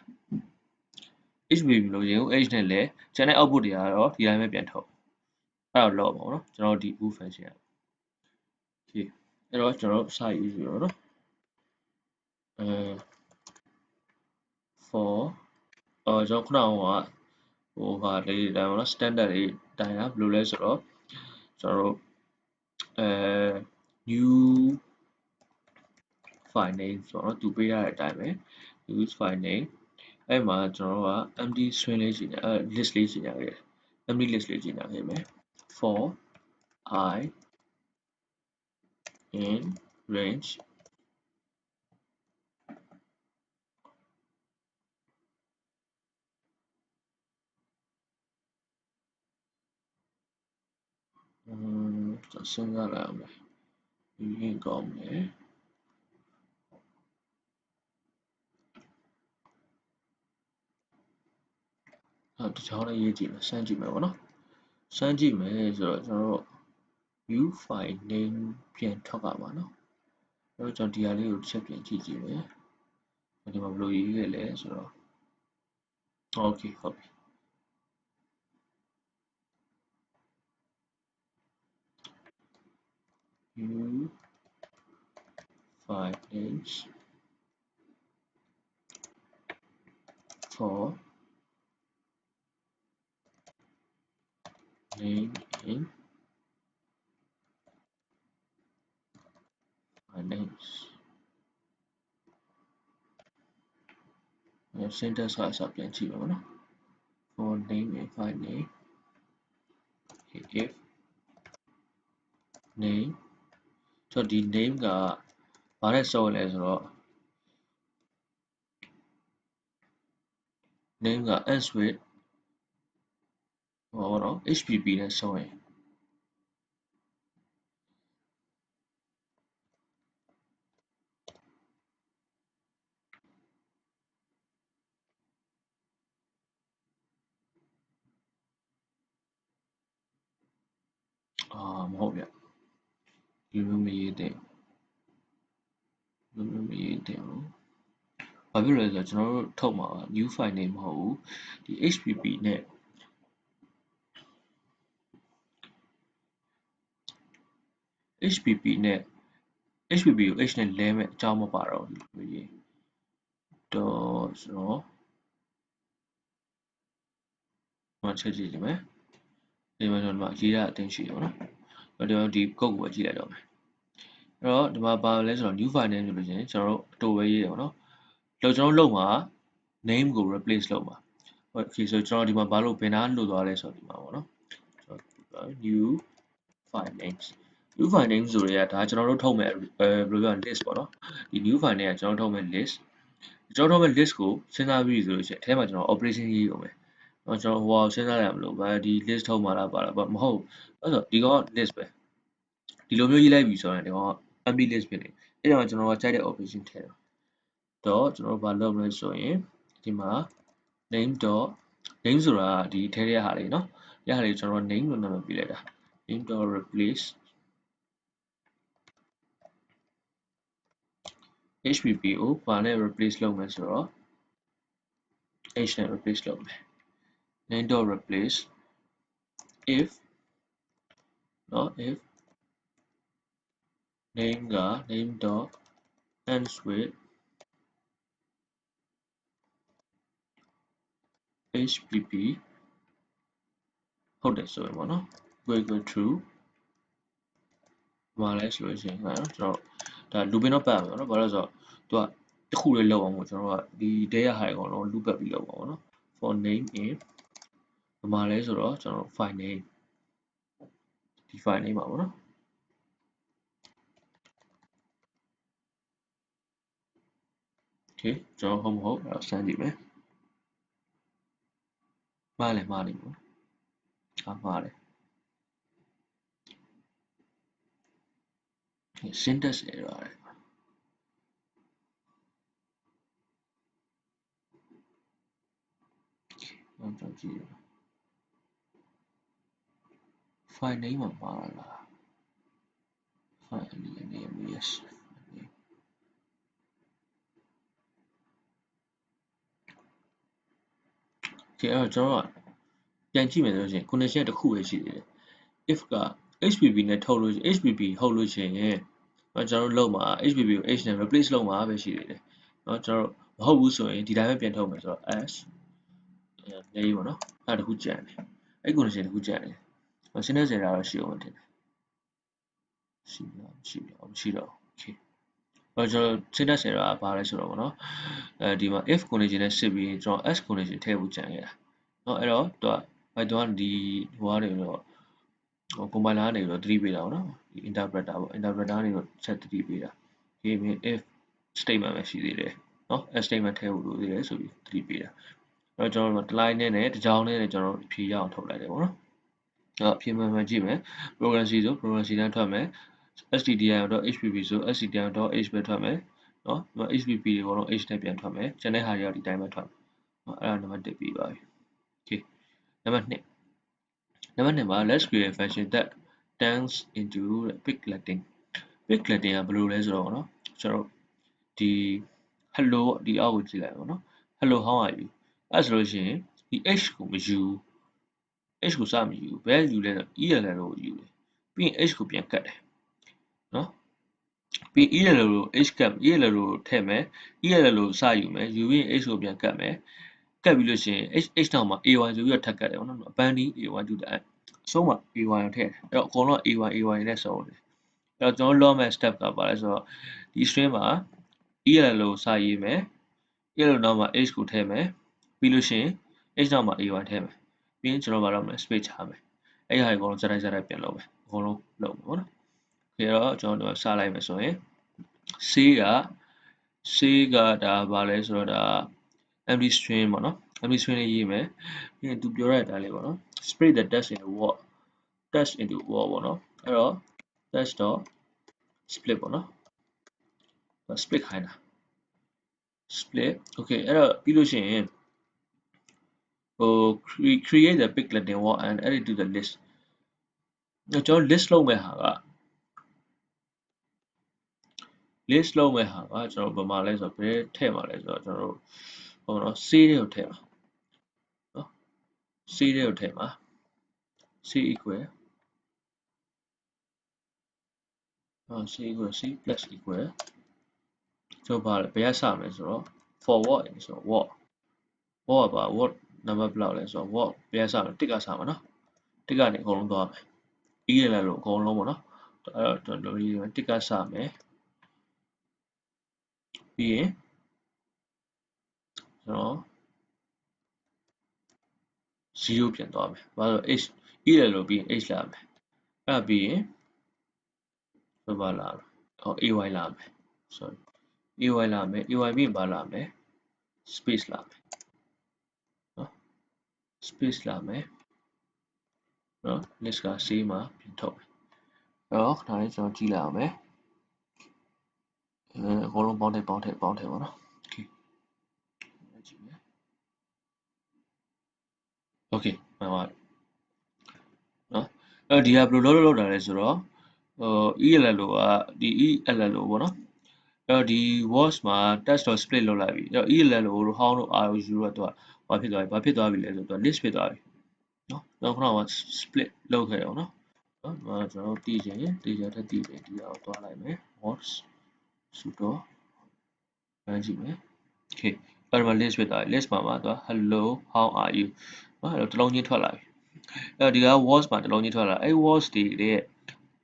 hpp မလို့ရင် h နဲ့လဲကျန်တဲ့ output တွေကတော့ဒီတိုင်းပဲပြန်ထုတ်အဲ့တော့လောက်ပါဘောနော်ကျွန်တော်ဒီ move function ရပြီအဲ့တော့ကျွန်တော်စရေးပြီပေါ့နော်for ကျွန်တော်ခုနကဟိုဟာလေးတိုင်းပေါ့နော် standard လေးတိုင်းတာဘယ်လိုလဲဆိုတော့ကျွန်တော်တို့new file name ဆိုတော့သူပေးရတဲ့အတိုင်းပဲ use file name အဲ့မှာကျွန်တော်တို့က empty string လေးကြီးညာlist လေးကြီးညာခဲ့ empty list လေးကြီးညာခဲ့မယ် for I in rangeစဉ်းစားလိုက်အောင်မယ်ဒီကောင်းမယ်တခြားလည်းရေးကြည့်မယ်စမ်းကြည့်မယ်ပေါ့နော်စမ်းကြည့်မယ်ဆိုတော့ကျွန်တော်တို့ new file name ပြန်ထွက်ပါမှာနော်အဲ့တော့ကျွန်တော်ဒီဟာလေးကိုတစ်ချက်ပြန်ကြည့်ကြည့်မယ်ဒီမှာဘယ်လိုရေးခဲ့လဲဆိုတော့ okay ဟုတ်ပြီ new file names for name in file names syntax ကအစပြန်ကြည့်ပါမယ်နော် for name in file name if name ဆိုတော့ဒီ name ကဘာနဲ့စုံလဲဆိုတော့ name က s with ဟောတော့ hpp နဲ့စုံရင်မဟုတ်ဗျဒီလိုမရေးသင့် မရေးတင်ဘူးဘာဖြစ်လို့လဲဆိုတော့ကျွန်တော်တို့ထုတ်မှာ new file name မဟုတ်ဘူးဒီ hpp နဲ့ hpp နဲ့ hpp ကို h နဲ့လဲမဲ့အကြောင်းမပါတော့ဘူးရေးတော့ဆိုတော့မချက်ကြည့်ကြည့်မယ်ဒီမှာကျွန်တော်ရေးတာအတင်းရှိတယ်ပေါ့နော်ဒီ code ကိုကြည့်လိုက်တော့မယ်အဲ့တော့ဒီမှာပါလဲဆိုတော့ new file name ဆိုလို့ရှိရင်ကျွန်တော်တို့အတူပဲရေးတယ်ပေါ့နော်ကျွန်တော်တို့လုပ်မှာ name ကို replace လုပ်မှာ okay ဆိုကျွန်တော်ဒီမှာဘာလို့ဘယ်နာလွတ်သွားလဲဆိုတော့ဒီမှာပေါ့နော် new file names new file names ဆိုရဲဒါကျွန်တော်တို့ထုတ်မဲ့ဘယ်လိုပြော list ပေါ့နော်ဒီ new file နဲ့ကကျွန်တော်ထုတ်မဲ့ list ကျွန်တော်ထုတ်မဲ့ list ကိုစဉ်းစားပြီးဆိုလို့ရှိရင်အဲထဲမှာကျွန်တော် operation ရေးရုံပဲကျွန်တော်ဟိုစဉ်းစားရမလို့ဒီ list ထုတ်မှာလားပါလားမဟုတ်အဲ့ဆိုဒီကောင် list ပဲဒီလိုမျိုးရေးလိုက်ပြီဆိုရင်ဒီကောင် empty list ဖြစ်နေအဲ့ဒါမှကျွန်တော်ကကြိုက်တဲ့ operation ထည့်တော့ကျွန်တော်တို့ဘာလုပ်မလဲဆိုရင်ဒီမှာ nameဆိုတာဒီထဲထဲဟာလေးเนาะဒီဟာလေးကျွန်တော် name လို့နာမည်ပေးလိုက်တာ name.replace hpp ကိုဘာနဲ့ replace လုပ်မယ်ဆိုတော့ h နဲ့ replace လုပ်မယ် name.replace if เนาะ if name က name.ends with hpp ဟုတ်တယ်ဆိုရင်ပေါ့နော် equal true ဘာလဲဆိုလို့ရှိရင်ကျွန်တော်ဒါ looping တော့ပတ်ရမှာပေါ့နော်ဘာလို့ဆိုတော့သူကတစ်ခုလေးလောက်အောင်မို့ကျွန်တော်ကဒီ data ဟာအကုန်လုံး loop ပတ်ပြီးလောက်ပါပေါ့နော် for name in ဘာလဲဆိုတော့ကျွန်တော် file name ဒီ file name ပါပေါ့နော် okay ကျွန်တော်ဟုတ်မဟုတ်အဲ့တော့စမ်းကြည့်မယ်မှားလဲမှားနေပေါ့မှားတယ် syntax error တယ်ကျွန်တော်ကြည့် file name မှာမှားလား file name yes okay အဲ့တော့ကျွန်တော်ကပြန်ကြည့်မယ်ဆိုလို့ရှိရင် condition တစ်ခုပဲရှိသေးတယ် if က hpp နဲ့ထုတ်လို့ hpp ဟုတ်လို့ရှိရင်ကျွန်တော်တို့လုပ်မှာ hpp ကို h နဲ့ replace လုပ်မှာပဲရှိသေးတယ်เนาะကျွန်တော်တို့မဟုတ်ဘူးဆိုရင်ဒီတိုင်းပဲပြန်ထုတ်မယ်ဆိုတော့ s လေးပေါ့နော်အဲ့ဒါတစ်ခုကြံတယ်အဲ့ condition တစ်ခုကြံတယ်ရှင်းတဲ့စရာတော့ရှိအောင်တင်တယ်ရှိတော့ okay ကျွန်တော်ရှင်းတဲ့စရာကဘာလဲဆိုတော့ပေါ့နော်ဒီမှာ if condition နဲ့စစ်ပြီးကျွန်တော် s condition ထည့်ဖို့ကြံခဲ့တာเนาะအဲ့တော့သူက Python ကဒီဟိုကနေတော့compiler ကနေတော့သတိပေးတာပေါ့နော်ဒီ interpreter ပေါ့ interpreter ကနေတော့ဆက်သတိပေးတာ okay if statement ပဲရှိသေးတယ်เนาะ s statement ထည့်ဖို့လိုသေးတယ်ဆိုပြီးသတိပေးတာအဲ့တော့ကျွန်တော်တို့တစ် line နဲ့တစ်ကြောင်းနဲ့ကျွန်တော်တို့ဖြေရအောင်ထုတ်လိုက်တယ်ပေါ့နော်အဖြေမှန်မှန်ကြည့်မယ် program C ဆို program C တန်းထွက်မယ် stdio.hpp ဆို stdio.h ပဲထွက်မယ်เนาะ hpp တွေကတော့ h နဲ့ပြန်ထွက်မယ်ကျန်တဲ့ဟာတွေကတော့ဒီတိုင်းပဲထွက်မယ်အဲ့ဒါနံပါတ်1ပြီးပါပြီ okay နံပါတ်2မှာ let's create a function that turns into pig-letting pig-letting ကဘယ်လိုလဲဆိုတော့เนาะကျွန်တော်ဒီ hello ဒီအောက်ကိုကြည့်လိုက်ပါเนาะ hello how are you အဲ့ဆိုလို့ရှိရင်ဒီ h ကိုမယူ h ကိုစမယူဘယ်ယူလဲဆို ell ကိုယူတယ်ပြီးရင် h ကိုပြန်ကတ်တယ်เนาะပြီး ell ကို h ကတ် ell ကိုထည့်မယ် ell ကိုစယူမယ်ယူပြီးရင် h ကိုပြန်ကတ်မယ်ကတ်ပြီးလို့ရှိရင် h နောက်မှာ ay ဆိုပြီးတော့ထပ်ကတ်တယ်ပေါ့နော် abandon ay to the end အဆုံးမှာ ay ကိုထည့်တယ်အဲ့တော့အကုန်လုံး ay နဲ့စုံတယ်အဲ့တော့ကျွန်တော်လုပ်မယ့် step ကပါလဲဆိုတော့ဒီ string မှာ ell ကိုစရေးမယ် ell နောက်မှာ h ကိုထည့်မယ်ပြီးလို့ရှိရင် h နောက်မှာ ay ထည့်မယ်ပြီးရင်ကျွန်တော်ဘာလုပ်မလဲ space ချမယ်အဲ့ဟာအကုန်လုံးဇက်တိုက်ပြန်လုပ်မယ်အကုန်လုံးလုပ်မယ်ပေါ့နော်ခေတော့ကျွန်တော်တို့စလိုက်မယ်ဆိုရင် C ကဒါဘာလဲဆိုတော့ဒါ empty string ပေါ့နော် empty string လေးရေးမယ်ပြီးရင်သူပြောတဲ့အတိုင်းလေးပေါ့နော် split the text into what text into what ပေါ့နော်အဲ့တော့ text.split ပေါ့နော် split ခိုင်းတာ split okay အဲ့တော့ပြီးလို့ရှိရင်ဟို create the pig-letting what and add it to the list ကျွန်တော် list လုပ်မဲ့ဟာက list လုပ်မဲ့ဟာကကျွန်တော်ဗမာလဲဆိုတော့ဘယ်ထည့်မှာလဲဆိုတော့ကျွန်တော်တို့ဟိုနော် C တွေကိုထည့်မှာနော် C တွေကိုထည့်မှာ C equal C equal C plus equal ကျွန်တော်ဘာလဲဘယ်ကစမလဲဆိုတော့ forward ဆိုတော့ what ကပါ what number ဘယ်လောက်လဲဆိုတော့ what ဘယ်ကစမလဲတစ်ကစမှာနော်တစ်ကနေအကုန်လုံးသွားမယ် e ရလာလို့အကုန်လုံးပေါ့နော်အဲ့တော့ကျွန်တော်တို့တစ်ကစမယ်ပြီးရင်ကျွန်တော်0ပြန်သွားမယ်ဘာလို့ h e ရလို့ပြီးရင် h လာမယ်အဲ့ပြီးရင်ဘာလာမယ်ဟော ay လာမယ် sorry ay လာမယ် ay ပြီးရင်ဘာလာမယ် space လာမယ်နော် space လာမယ်နော် list က C မှာပြန်ထုတ်မယ်အဲ့တော့ခဏလေးကျွန်တော်ကြည့်လိုက်အောင်မယ်အကုန်လုံးပေါင်းထည့်ပေါ့နော် okay ကြည့်မယ် okay မှန်ပါနော်အဲ့ဒီကဘယ်လိုလုပ်တာလဲဆိုတော့ELL လို့ကဒီ ELL လို့ပေါ့နော်အဲ့တော့ဒီ words မှာ text တော့ split လုပ်လိုက်ပြီအဲ့တော့ ELL လို့ how လို့ R လို့ U တော့ဘာဖြစ်သွားပြီလဲဆိုတော့ list ဖြစ်သွားပြီနော်တော့ခုနက split လုပ်ခဲ့တော့နော်ကျွန်တော်တည်ချင်ထပ်တည်တယ်ဒီအောင်သွားလိုက်မယ် words sudo ရမ်းကြည့်မယ် okay အဲ့ဒီမှာ list ဖြစ်သွားပြီ list မှာသွား hello how are you နော်အဲ့တော့တစ်လုံးချင်းထွက်လာပြီအဲ့တော့ဒီက words မှာတစ်လုံးချင်းထွက်လာအဲ့ words တွေရဲ့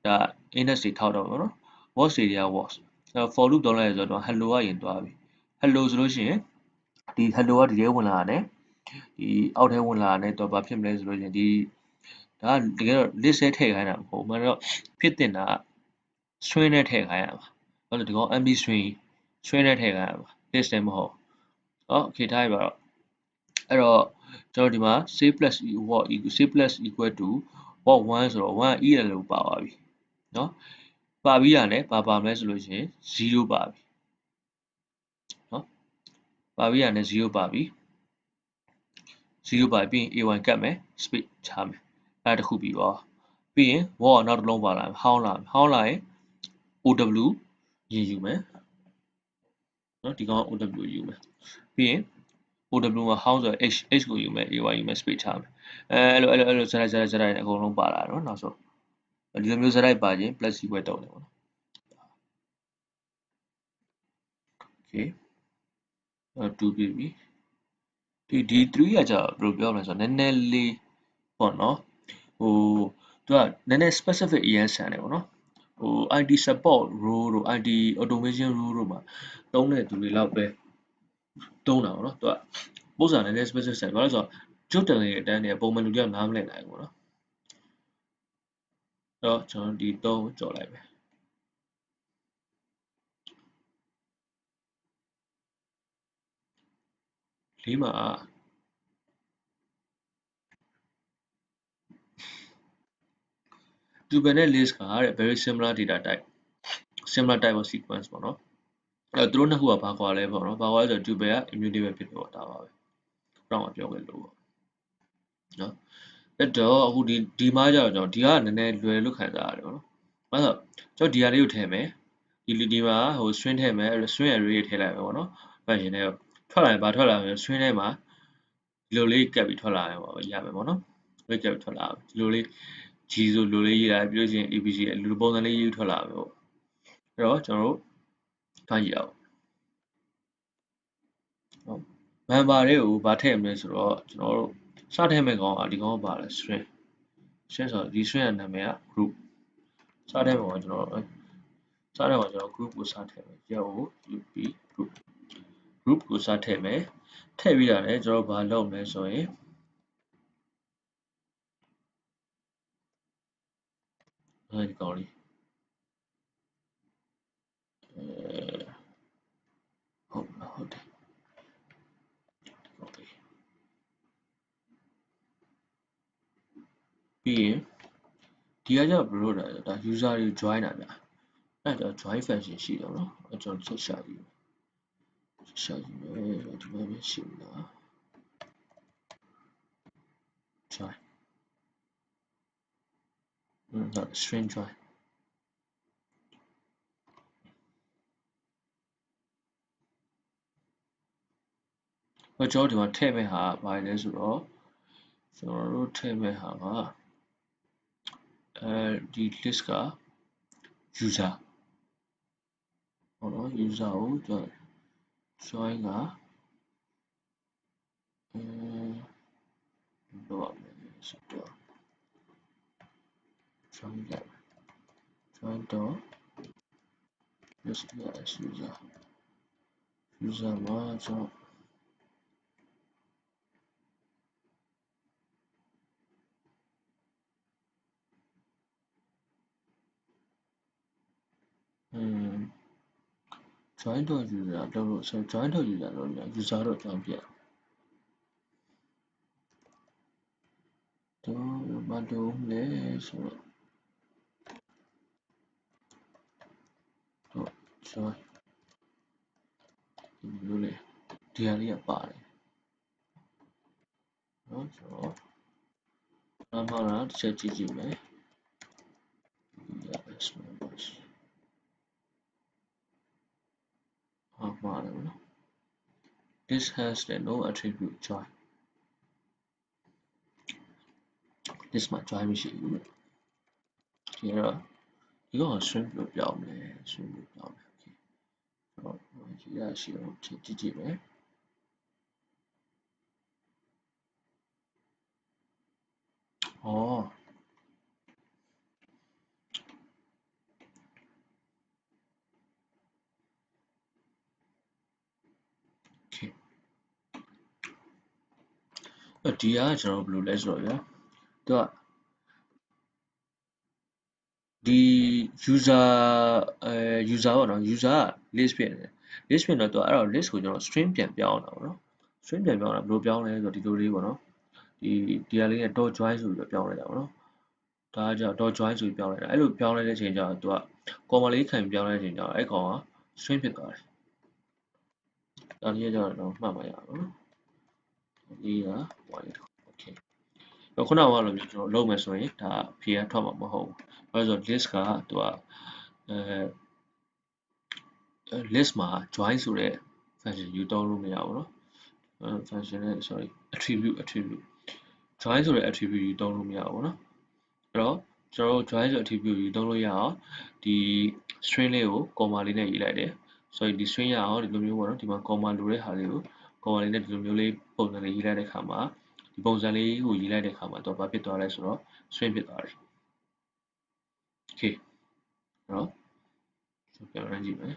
ဒါ index တွေထောက်တော့ပေါ့နော် words တွေက words အဲ့ for loop သုံးလိုက်ရဆိုတော့ hello ကရင်သွားပြီ hello ဆိုလို့ရှိရင်ဒီ hello ကဒီထဲဝင်လာတယ်ဒီအောက်ထဲဝင်လာတယ်တော့ဘာဖြစ်မလဲဆိုလို့ရှိရင်ဒီဒါကတကယ်တော့ list ထဲထည့်ခိုင်းတာမဟုတ်ဘူးမှန်တော့ဖြစ်တင်တာက string နဲ့ထည့်ခိုင်းရမှာဘာလို့ဒီကောင် empty string နဲ့ထည့်ခိုင်းရမှာ list ထဲမဟုတ်okay ထားရပါတော့အဲ့တော့ကျွန်တော်ဒီမှာ c plus what c plus equal to what 1ဆိုတော့1 e လို့ပါသွားပြီเนาะပါပြီးရတယ်ပါမလဲဆိုလို့ရှိရင်0ပါပြီเนาะပါပြီးရတယ်0ပါပြီ0ပါပြီးရင် a1 ကတ်မယ် space ချမယ်အဲ့ဒါတစ်ခုပြီးပါပြီးရင် what နောက်တစ်လုံးပါလာမယ် how လာရင် ow ရင်ယူမယ်เนาะဒီကောင် ow ယူမယ်ပြီးရင် ow မှာ how ဆိုတော့ h ကိုယူမယ် ay ယူမယ် space ချမယ်အဲ့လိုဇာတ်အကုန်လုံးပါလာတော့နောက်ဆုံးဒီလိုမျိုးဇာတ်ပါခြင်း plus ဘွဲတုံးတယ်ပေါ့နော် okay 2ပြီးပြီဒီ3ကကြာဘယ်လိုပြောမလဲဆိုတော့နည်းနည်းလေးပေါ့နော်ဟိုသူကနည်းနည်း specific အရန်ဆန်တယ်ပေါ့နော်ဟို IT support role တို့ IT automation role တို့မှာသုံးတဲ့သူတွေလောက်ပဲသုံးတာပေါ့နော်သူကပုံစံနည်းနည်း specific ဆန်ဘာလို့ဆိုတော့ကျုပ်တန်တဲ့အတန်းတွေပုံမှန်လူတယောက်နားမလည်နိုင်ဘူးပေါ့နော်အဲ့တော့ကျွန်တော်ဒီ3ကြော်လိုက်မယ်လေးမှာ tuple နဲ့ list ကတဲ့ very similar data type similar type of sequence ပေါ့နော်အဲ့တော့သူတို့နှစ်ခုကဘာကွာလဲပေါ့နော်ဘာကွာလဲဆိုတော့ tuple က immutable ဖြစ်တယ်ပေါ့ဒါပါပဲတော့မပြောခဲ့လို့ပေါ့နော်အဲ့တော့အခုဒီမှာကျတော့ဒီကနည်းနည်းလွယ်လို့ခံစားရတယ်ပေါ့နော်။ဘာလို့ကျွန်တော်ဒီဟာလေးကိုထည့်မယ်။ဒီမှာဟို string ထည့်မယ် string array တွေထည့်လိုက်မယ်ပေါ့နော်။အဲ့ရင်လည်းထွက်လာရင်ဘာထွက်လာမလဲ string ထဲမှာဒီလိုလေးကပ်ပြီးထွက်လာရင်ပေါ့ရမယ်ပေါ့နော်။ဒီကပ်ပြီးထွက်လာမယ်ဒီလိုလေး G ဆိုလိုလေးရေးလိုက်ပြီးလို့ရှိရင် ABC လူပုံစံလေးရေးထွက်လာမယ်ပေါ့။အဲ့တော့ကျွန်တော်တို့ထားကြည့်အောင်။ဟုတ် member တွေကိုဗာထည့်မလဲဆိုတော့ကျွန်တော်တို့စထည့်မဲ့ကောင်ကဒီကောင်ကပါလဲ string ဆိုတော့ဒီ string ရဲ့နာမည်က group စတဲ့ပုံကကျွန်တော် group ကိုစထည့်မယ် group ကိုစထည့်မယ်ထည့်ပြီးတာလည်းကျွန်တော်ဘာလုပ်မလဲဆိုရင်ဒီကောင်လေးဟုတ်တယ်ပြီးရင်ဒီကကျဘယ်လိုလုပ်တာလဲဒါ user တွေ join တာဗျအဲ့တော့ join function ရှိတယ်နော်အဲ့ကျွန်တော်ဆက်ရှာကြည့်မယ်ဒီမှာမရှိဘူးလား join string join ကျွန်တော်ဒီမှာထည့်မဲ့ဟာဘာလဲဆိုတော့ကျွန်တော်တို့ထည့်မဲ့ဟာကဒီ list က user ဟုတ်နော် user ကိုကျွန်တော် join ကလုပ်ရမယ်ဆိုတော့ join လိုက် join တော့ list က user မှာကျွန်တော်join တော့ user လုပ်လို့ဆို join တော့ user လုပ်လို့ user တော့ကျွန်တော်ပြတော့ဘာလုပ်လဲဆိုတော့ join ဒီလိုလေဒီဟာလေးကပါတယ်နော်ကျွန်တော်နားမှားတာတစ်ချက်ကြည့်ကြည့်မယ် yes members မှားတယ်နော် this has the no attribute join this မှာ join မရှိဘူးလို့ဒီတော့ဒီကောင် string လို့ပြောင်းမယ် string လို့ပြောင်းမယ် okay တော့ဒီရရှိတော့ကြည့်ကြည့်မယ်ဩ okay ဒီကကျွန်တော်ဘယ်လိုလဲဆိုတော့ဗျာသူကဒီ user user ပေါ့နော် user က list ဖြစ်နေတယ် list ဖြစ်တော့သူအဲ့တော့ list ကိုကျွန်တော် string ပြန်ပြောင်းတာပေါ့နော် string ပြန်ပြောင်းတာဘယ်လိုပြောင်းလဲဆိုတော့ဒီလိုလေးပေါ့နော်ဒီဟာလေးနဲ့ dot join ဆိုပြီးပြောင်းလိုက်တာပေါ့နော်ဒါကကြောင့် dot join ဆိုပြီးပြောင်းလိုက်တာအဲ့လိုပြောင်းလိုက်တဲ့အချိန်ကျတော့သူက comma လေးခံပြောင်းလိုက်တဲ့အချိန်ကျတော့အဲ့ကောင်က string ဖြစ်သွားတယ်ဒါလေးကျတော့မှတ်မှရအောင်နော်ဒီက white okay တော့ခုနကလိုမျိုးကျွန်တော်လုပ်မယ်ဆိုရင်ဒါ ဖြေရထွက်မှာမဟုတ်ဘူးဘာလို့ဆိုတော့ list ကသူကlist မှာ join ဆိုတဲ့ function ယူသုံးလို့မရဘူးเนาะ function နဲ့ sorry attribute join ဆိုတဲ့ attribute ယူသုံးလို့မရဘူးเนาะအဲ့တော့ကျွန်တော်တို့ join ဆိုတဲ့ attribute ယူသုံးလို့ရအောင်ဒီ string လေးကို comma လေးနဲ့ရေးလိုက်တယ်ဆိုရင်ဒီ string ရအောင်ဒီလိုမျိုးပေါ့နော်ဒီမှာ comma လိုတဲ့ဟာလေးကို comma လေးနဲ့ဒီလိုမျိုးလေးပုံစံလေးရေးလိုက်တဲ့အခါမှာဒီပုံစံလေးကိုရေးလိုက်တဲ့အခါမှာတော့ဘာဖြစ်သွားလဲဆိုတော့ string ဖြစ်သွားတယ် okay အဲ့တော့ကျွန်တော်ပြန်ရမ်းကြည့်မယ်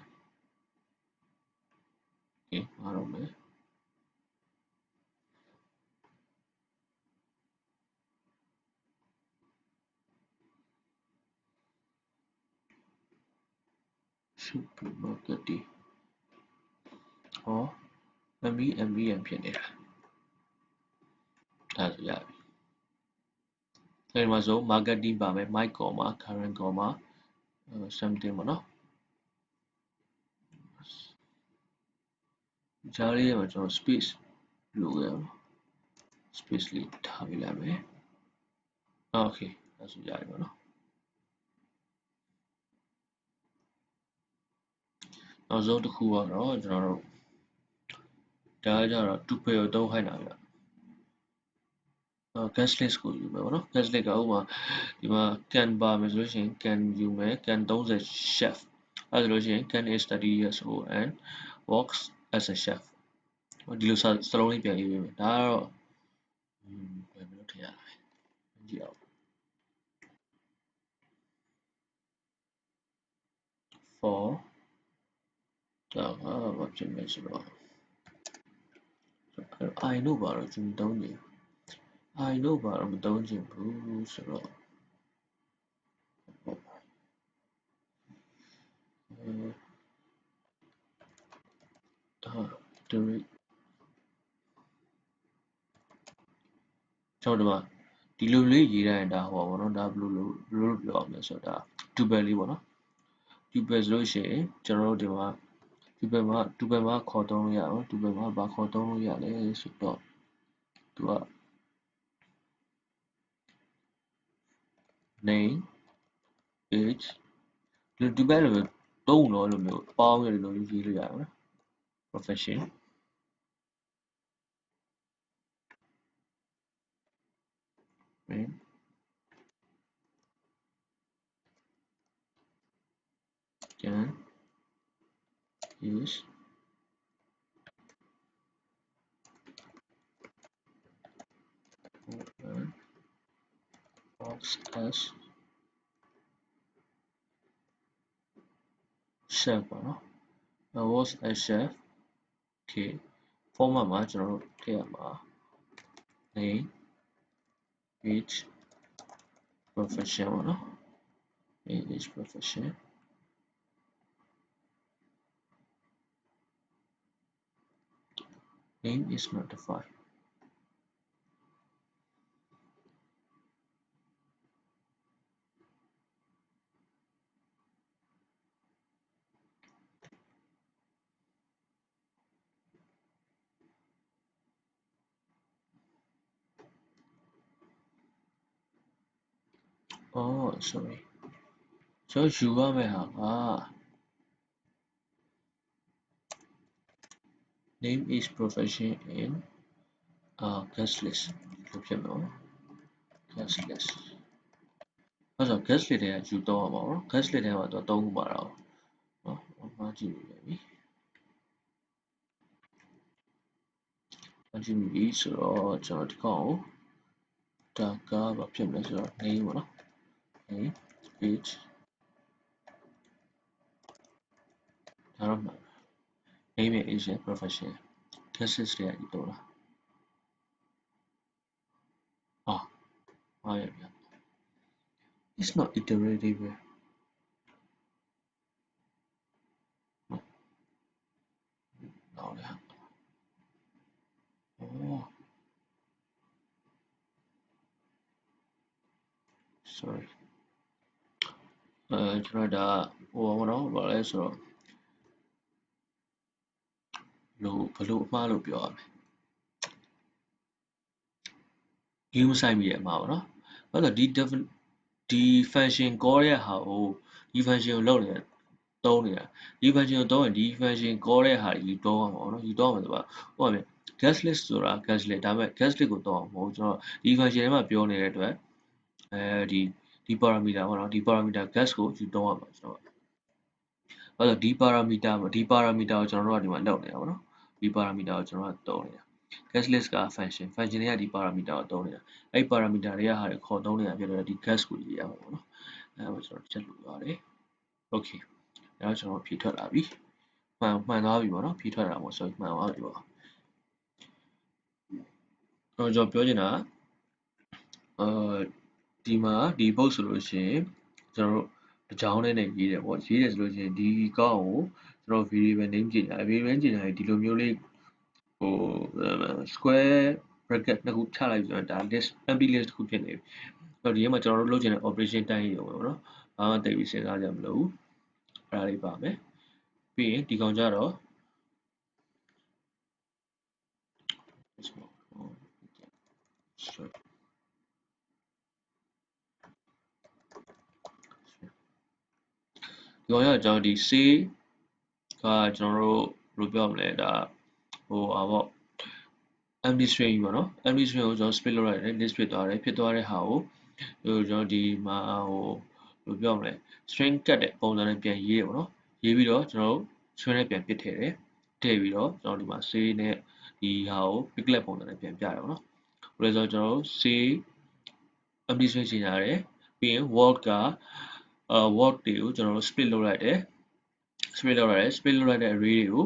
okay အားတော့မယ် supermarket ဟော MBN ဖြစ်နေတာဒါဆိုရပြီအဲ့မှာဆို marketing ပါမယ် my current something ပေါ့နော်ကြားလေးမှာကျွန်တော် space လိုရအောင် space လေးထားပေးလိုက်မယ် okay ဒါဆိုရပြီပေါ့နော်နောက်ဆုံးတစ်ခုကတော့ကျွန်တော်တို့ဒါကြတော့ tuple ကိုသုံးခိုင်းတာဗျ guest list ကိုယူမယ်ပေါ့နော် guest list ကဥပမာဒီမှာ can ပါမယ်ဆိုလို့ရှိရင် can ယူမယ် can 30 chef အဲ့ဒါဆိုလို့ရှိရင် can is 30 years old and works as a chef ဒီလိုစလုံးလေးပြန်ရေးပေးမယ်ဒါကတော့ဘယ်လိုထည့်ရလဲကြည့်အောင် for ဒါကဘာဖြစ်လဲဆိုတော့ I လို့ပါတော့ကျွန်တော်သုံးနေ I လို့ပါတော့မသုံးချင်ဘူးဆိုတော့direct ကျွန်တော်ဒီလိုလေးရေးတိုင်းဒါဟောပါတော့ဒါဘယ်လိုပြောရမလဲဆိုတော့ဒါ tuple လေးပေါ့နော် tuple ဆိုလို့ရှိရင်ကျွန်တော်တို့ဒီမှာ tuple မှာခေါ်သုံးလို့ရအောင် tuple မှာဘာခေါ်သုံးလို့ရလဲဆိုတော့သူက name age ဒီ tuple လိုမျိုးသုံးလို့လိုမျိုးပေါင်းရလို့ရေးလို့ရအောင်နော် profession Name can use box as chef ပေါ့နော် was as chef okay format မှာကျွန်တော်တို့ထည့်ရမှာ name age profession ပေါ့နော် name age profession name is not defined oh sorry ကျွန်တော်ယူရမယ့်ဟာက name is profession in guest list လို့ဖြစ်မယ်နော် guest list အဲ့တော့ guest list တွေကယူတော့မှာပေါ့နော် guest list ထဲမှာတော့3ခုပါတာနော်မှားကြည့်ပြီ မှားကြည့်ပြီဆိုတော့ကျွန်တော်ဒီကောင်ကိုဒါကဘာဖြစ်မလဲဆိုတော့ name ပေါ့နော် name age ဒါတော့မှာ name ရဲ့ age ရဲ့ profession guest list တွေကယူတော့လားမှားရပြီ it's not iterative ပဲနောက်လေsorry ကျွန်တော်ဒါဟိုပါတော့ဘာလဲဆိုတော့ဘလို့အမှားလို့ပြောရမလဲ view ဆိုင်ပြီးရဲ့အမှားပါနော်ဘာလို့ဒီ function call ရဲ့ဟာကိုဒီ function ကိုလုပ်နေတာသုံးနေတာဒီ function ကိုသုံးရင်ဒီ function call တဲ့ဟာယူသုံးအောင်ပေါ့နော်ယူသုံးအောင်ဆိုတော့ဟိုပါမယ် guest list ဆိုတာ guest list ဒါပေမဲ့ guest list ကိုသုံးအောင်မဟုတ်ကျွန်တော်ဒီ function ထဲမှာပြောနေတဲ့အတွက်ဒီ parameter ပေါ့နော်ဒီ parameter guest ကိုယူသုံးအောင်ပါကျွန်တော်ဘာလို့ဒီ parameter ကိုကျွန်တော်တို့ကဒီမှာလုပ်နေတာပေါ့နော်ဒီ parameter ကိုကျွန်တော်ကသုံးနေတာ guest list က function တွေကဒီ parameter ကိုသုံးနေတာအဲ့ parameter တွေကဟာတွေခေါ်သုံးနေတာဖြစ်တော့ဒီ guest ကိုရေးရမှာပေါ့နော်အဲ့ဒါကျွန်တော်ချက်လို့ရတယ် okay အဲ့တော့ကျွန်တော်ဖြည့်ထွက်လာပြီမှန်သွားပြီပေါ့နော်ဖြည့်ထွက်လာမှာဆိုမှန်သွားပြီပေါ့ကျွန်တော်ပြောချင်တာဒီမှာဒီ box ဆိုလို့ရှိရင်ကျွန်တော်တို့တစ်ကြောင်းနဲ့ရေးတယ်ပေါ့ရေးတယ်ဆိုလို့ရှိရင်ဒီကောက်ကိုကျွန်တော် variable name ကြည့်တယ် variable name ကြည့်တယ်ဒီလိုမျိုးလေးဟို square bracket နှစ်ခုချလိုက်ဆိုတော့ဒါ list empty list တစ်ခုဖြစ်နေပြီအဲ့တော့ဒီထဲမှာကျွန်တော်တို့လုပ်ချင်တဲ့ operation တိုင်းရုံပဲပေါ့နော်ဘာမှတိတ်ပြီးစဉ်းစားကြမလို့အဲ့ဒါလေးပါမယ်ပြီးရင်ဒီကောင်ကြတော့ဒီကောင်ရကျွန်တော်ဒီ C ကကျွန်တော်တို့ဘယ်လိုပြောမလဲဒါဟိုပါပေါ့ empty string ပေါ့နော် empty string ကိုကျွန်တော် split လုပ်လိုက်တယ် list ဖြစ်သွားတဲ့ဟာကိုကျွန်တော်ဒီမှာဟိုဘယ်လိုပြောမလဲ string ကတ်တဲ့ပုံစံနဲ့ပြန်ရေးတယ်ပေါ့နော်ရေးပြီးတော့ကျွန်တော်တို့ string နဲ့ပြန်ပစ်ထည့်တယ်ထည့်ပြီးတော့ကျွန်တော်ဒီမှာ say နဲ့ဒီဟာကို piglet ပုံစံနဲ့ပြန်ပြတယ်ပေါ့နော်ဘယ်လိုဆိုတော့ကျွန်တော်တို့ say empty string ချိန်ရတယ်ပြီးရင် word ကword တွေကိုကျွန်တော်တို့ split လုပ်လိုက်တယ် split လုပ်လိုက်တဲ့ array တွေကို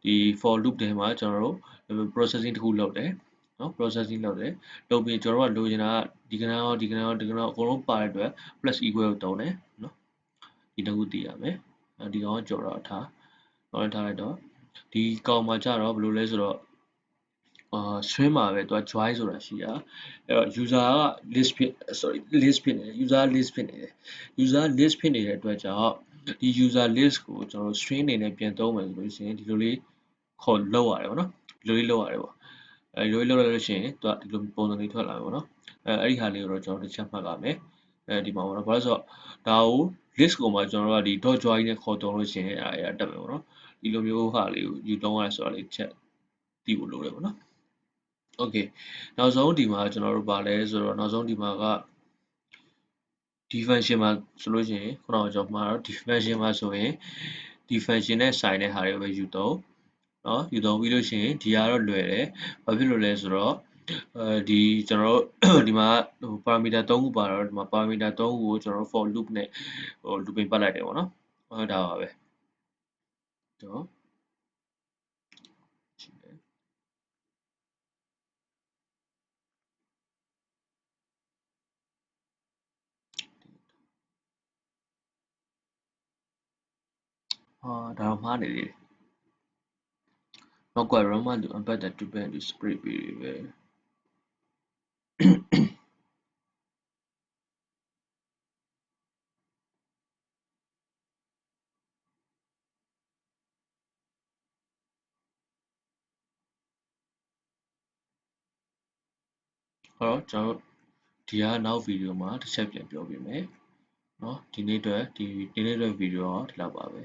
ဒီ for loop ထဲမှာကျွန်တော်တို့ processing တစ်ခုလုပ်တယ်နော် processing လုပ်ပြီးကျွန်တော်တို့ကလိုချင်တာကဒီကဏ္ဍရောဒီကဏ္ဍရောဒီကဏ္ဍရောအကုန်လုံးပါတဲ့အတွက် plus equal ကိုသုံးတယ်နော်ဒီတစ်ခုသိရမယ်ဒီကောင်ကကြော်တော့ထားလိုက်တော့ဒီကောင်မှာကြတော့ဘယ်လိုလဲဆိုတော့string မှာပဲသူက join ဆိုတာရှိတာအဲ့တော့ user က list ဖြစ်နေတယ် user list ဖြစ်နေတယ် user list ဖြစ်နေတဲ့အတွက်ကြောင့်ဒီ user list ကိုကျွန်တော်တို့ string အနေနဲ့ပြန်သုံးမယ်ဆိုလို့ရှိရင်ဒီလိုလေးခေါ်လောက်ရတယ်ပေါ့နော်ဒီလိုလေးလောက်ရတယ်ပေါ့ဒီလိုလေးလောက်လို့ရှိရင်သူကဒီလိုပုံစံလေးထွက်လာမယ်ပေါ့နော်အဲ့ဒီဟာလေးကိုတော့ကျွန်တော်တစ်ချက်မှတ်ပါမယ်ဒီမှာပေါ့နော်ဘာလို့ဆိုတော့ဒါကို list ကိုမှကျွန်တော်တို့ကဒီ dot join နဲ့ခေါ်သုံးလို့ရှိရင်အဲ့ဒါတက်မယ်ပေါ့နော်ဒီလိုမျိုးဟာလေးကိုယူသုံးရဆိုတာလေးချက်သိဖို့လိုတယ်ပေါ့နော် Okay နောက်ဆုံးဒီမှာကျွန်တော်တို့ပါလဲဆိုတော့နောက်ဆုံးဒီမှာက function မှာဆိုလို့ရှိရင်ခုနကကျွန်တော်မှာတော့ function မှာဆိုရင်ဒီ function နဲ့ဆိုင်တဲ့ဟာတွေကိုပဲယူသုံးเนาะယူသုံးပြီးလို့ရှိရင်ဒီကတော့လွယ်တယ်ဘာဖြစ်လို့လဲဆိုတော့ဒီကျွန်တော်တို့ဒီမှာဟို parameter 3ခုပါတော့ဒီမှာ parameter 3ခုကိုကျွန်တော်တို့ for loop နဲ့looping ပတ်လိုက်တယ်ပေါ့နော်ဒါပါပဲတော့ဒါတော့မှားနေသေးတယ်နောက်က Roman to embed the tuple into script ပြီးပဲဟောကျွန်တော်ဒီကနောက်ဗီဒီယိုမှာတစ်ချက်ပြန်ပြောပြမယ်เนาะဒီနေ့အတွက်ဗီဒီယိုကဒီလောက်ပါပဲ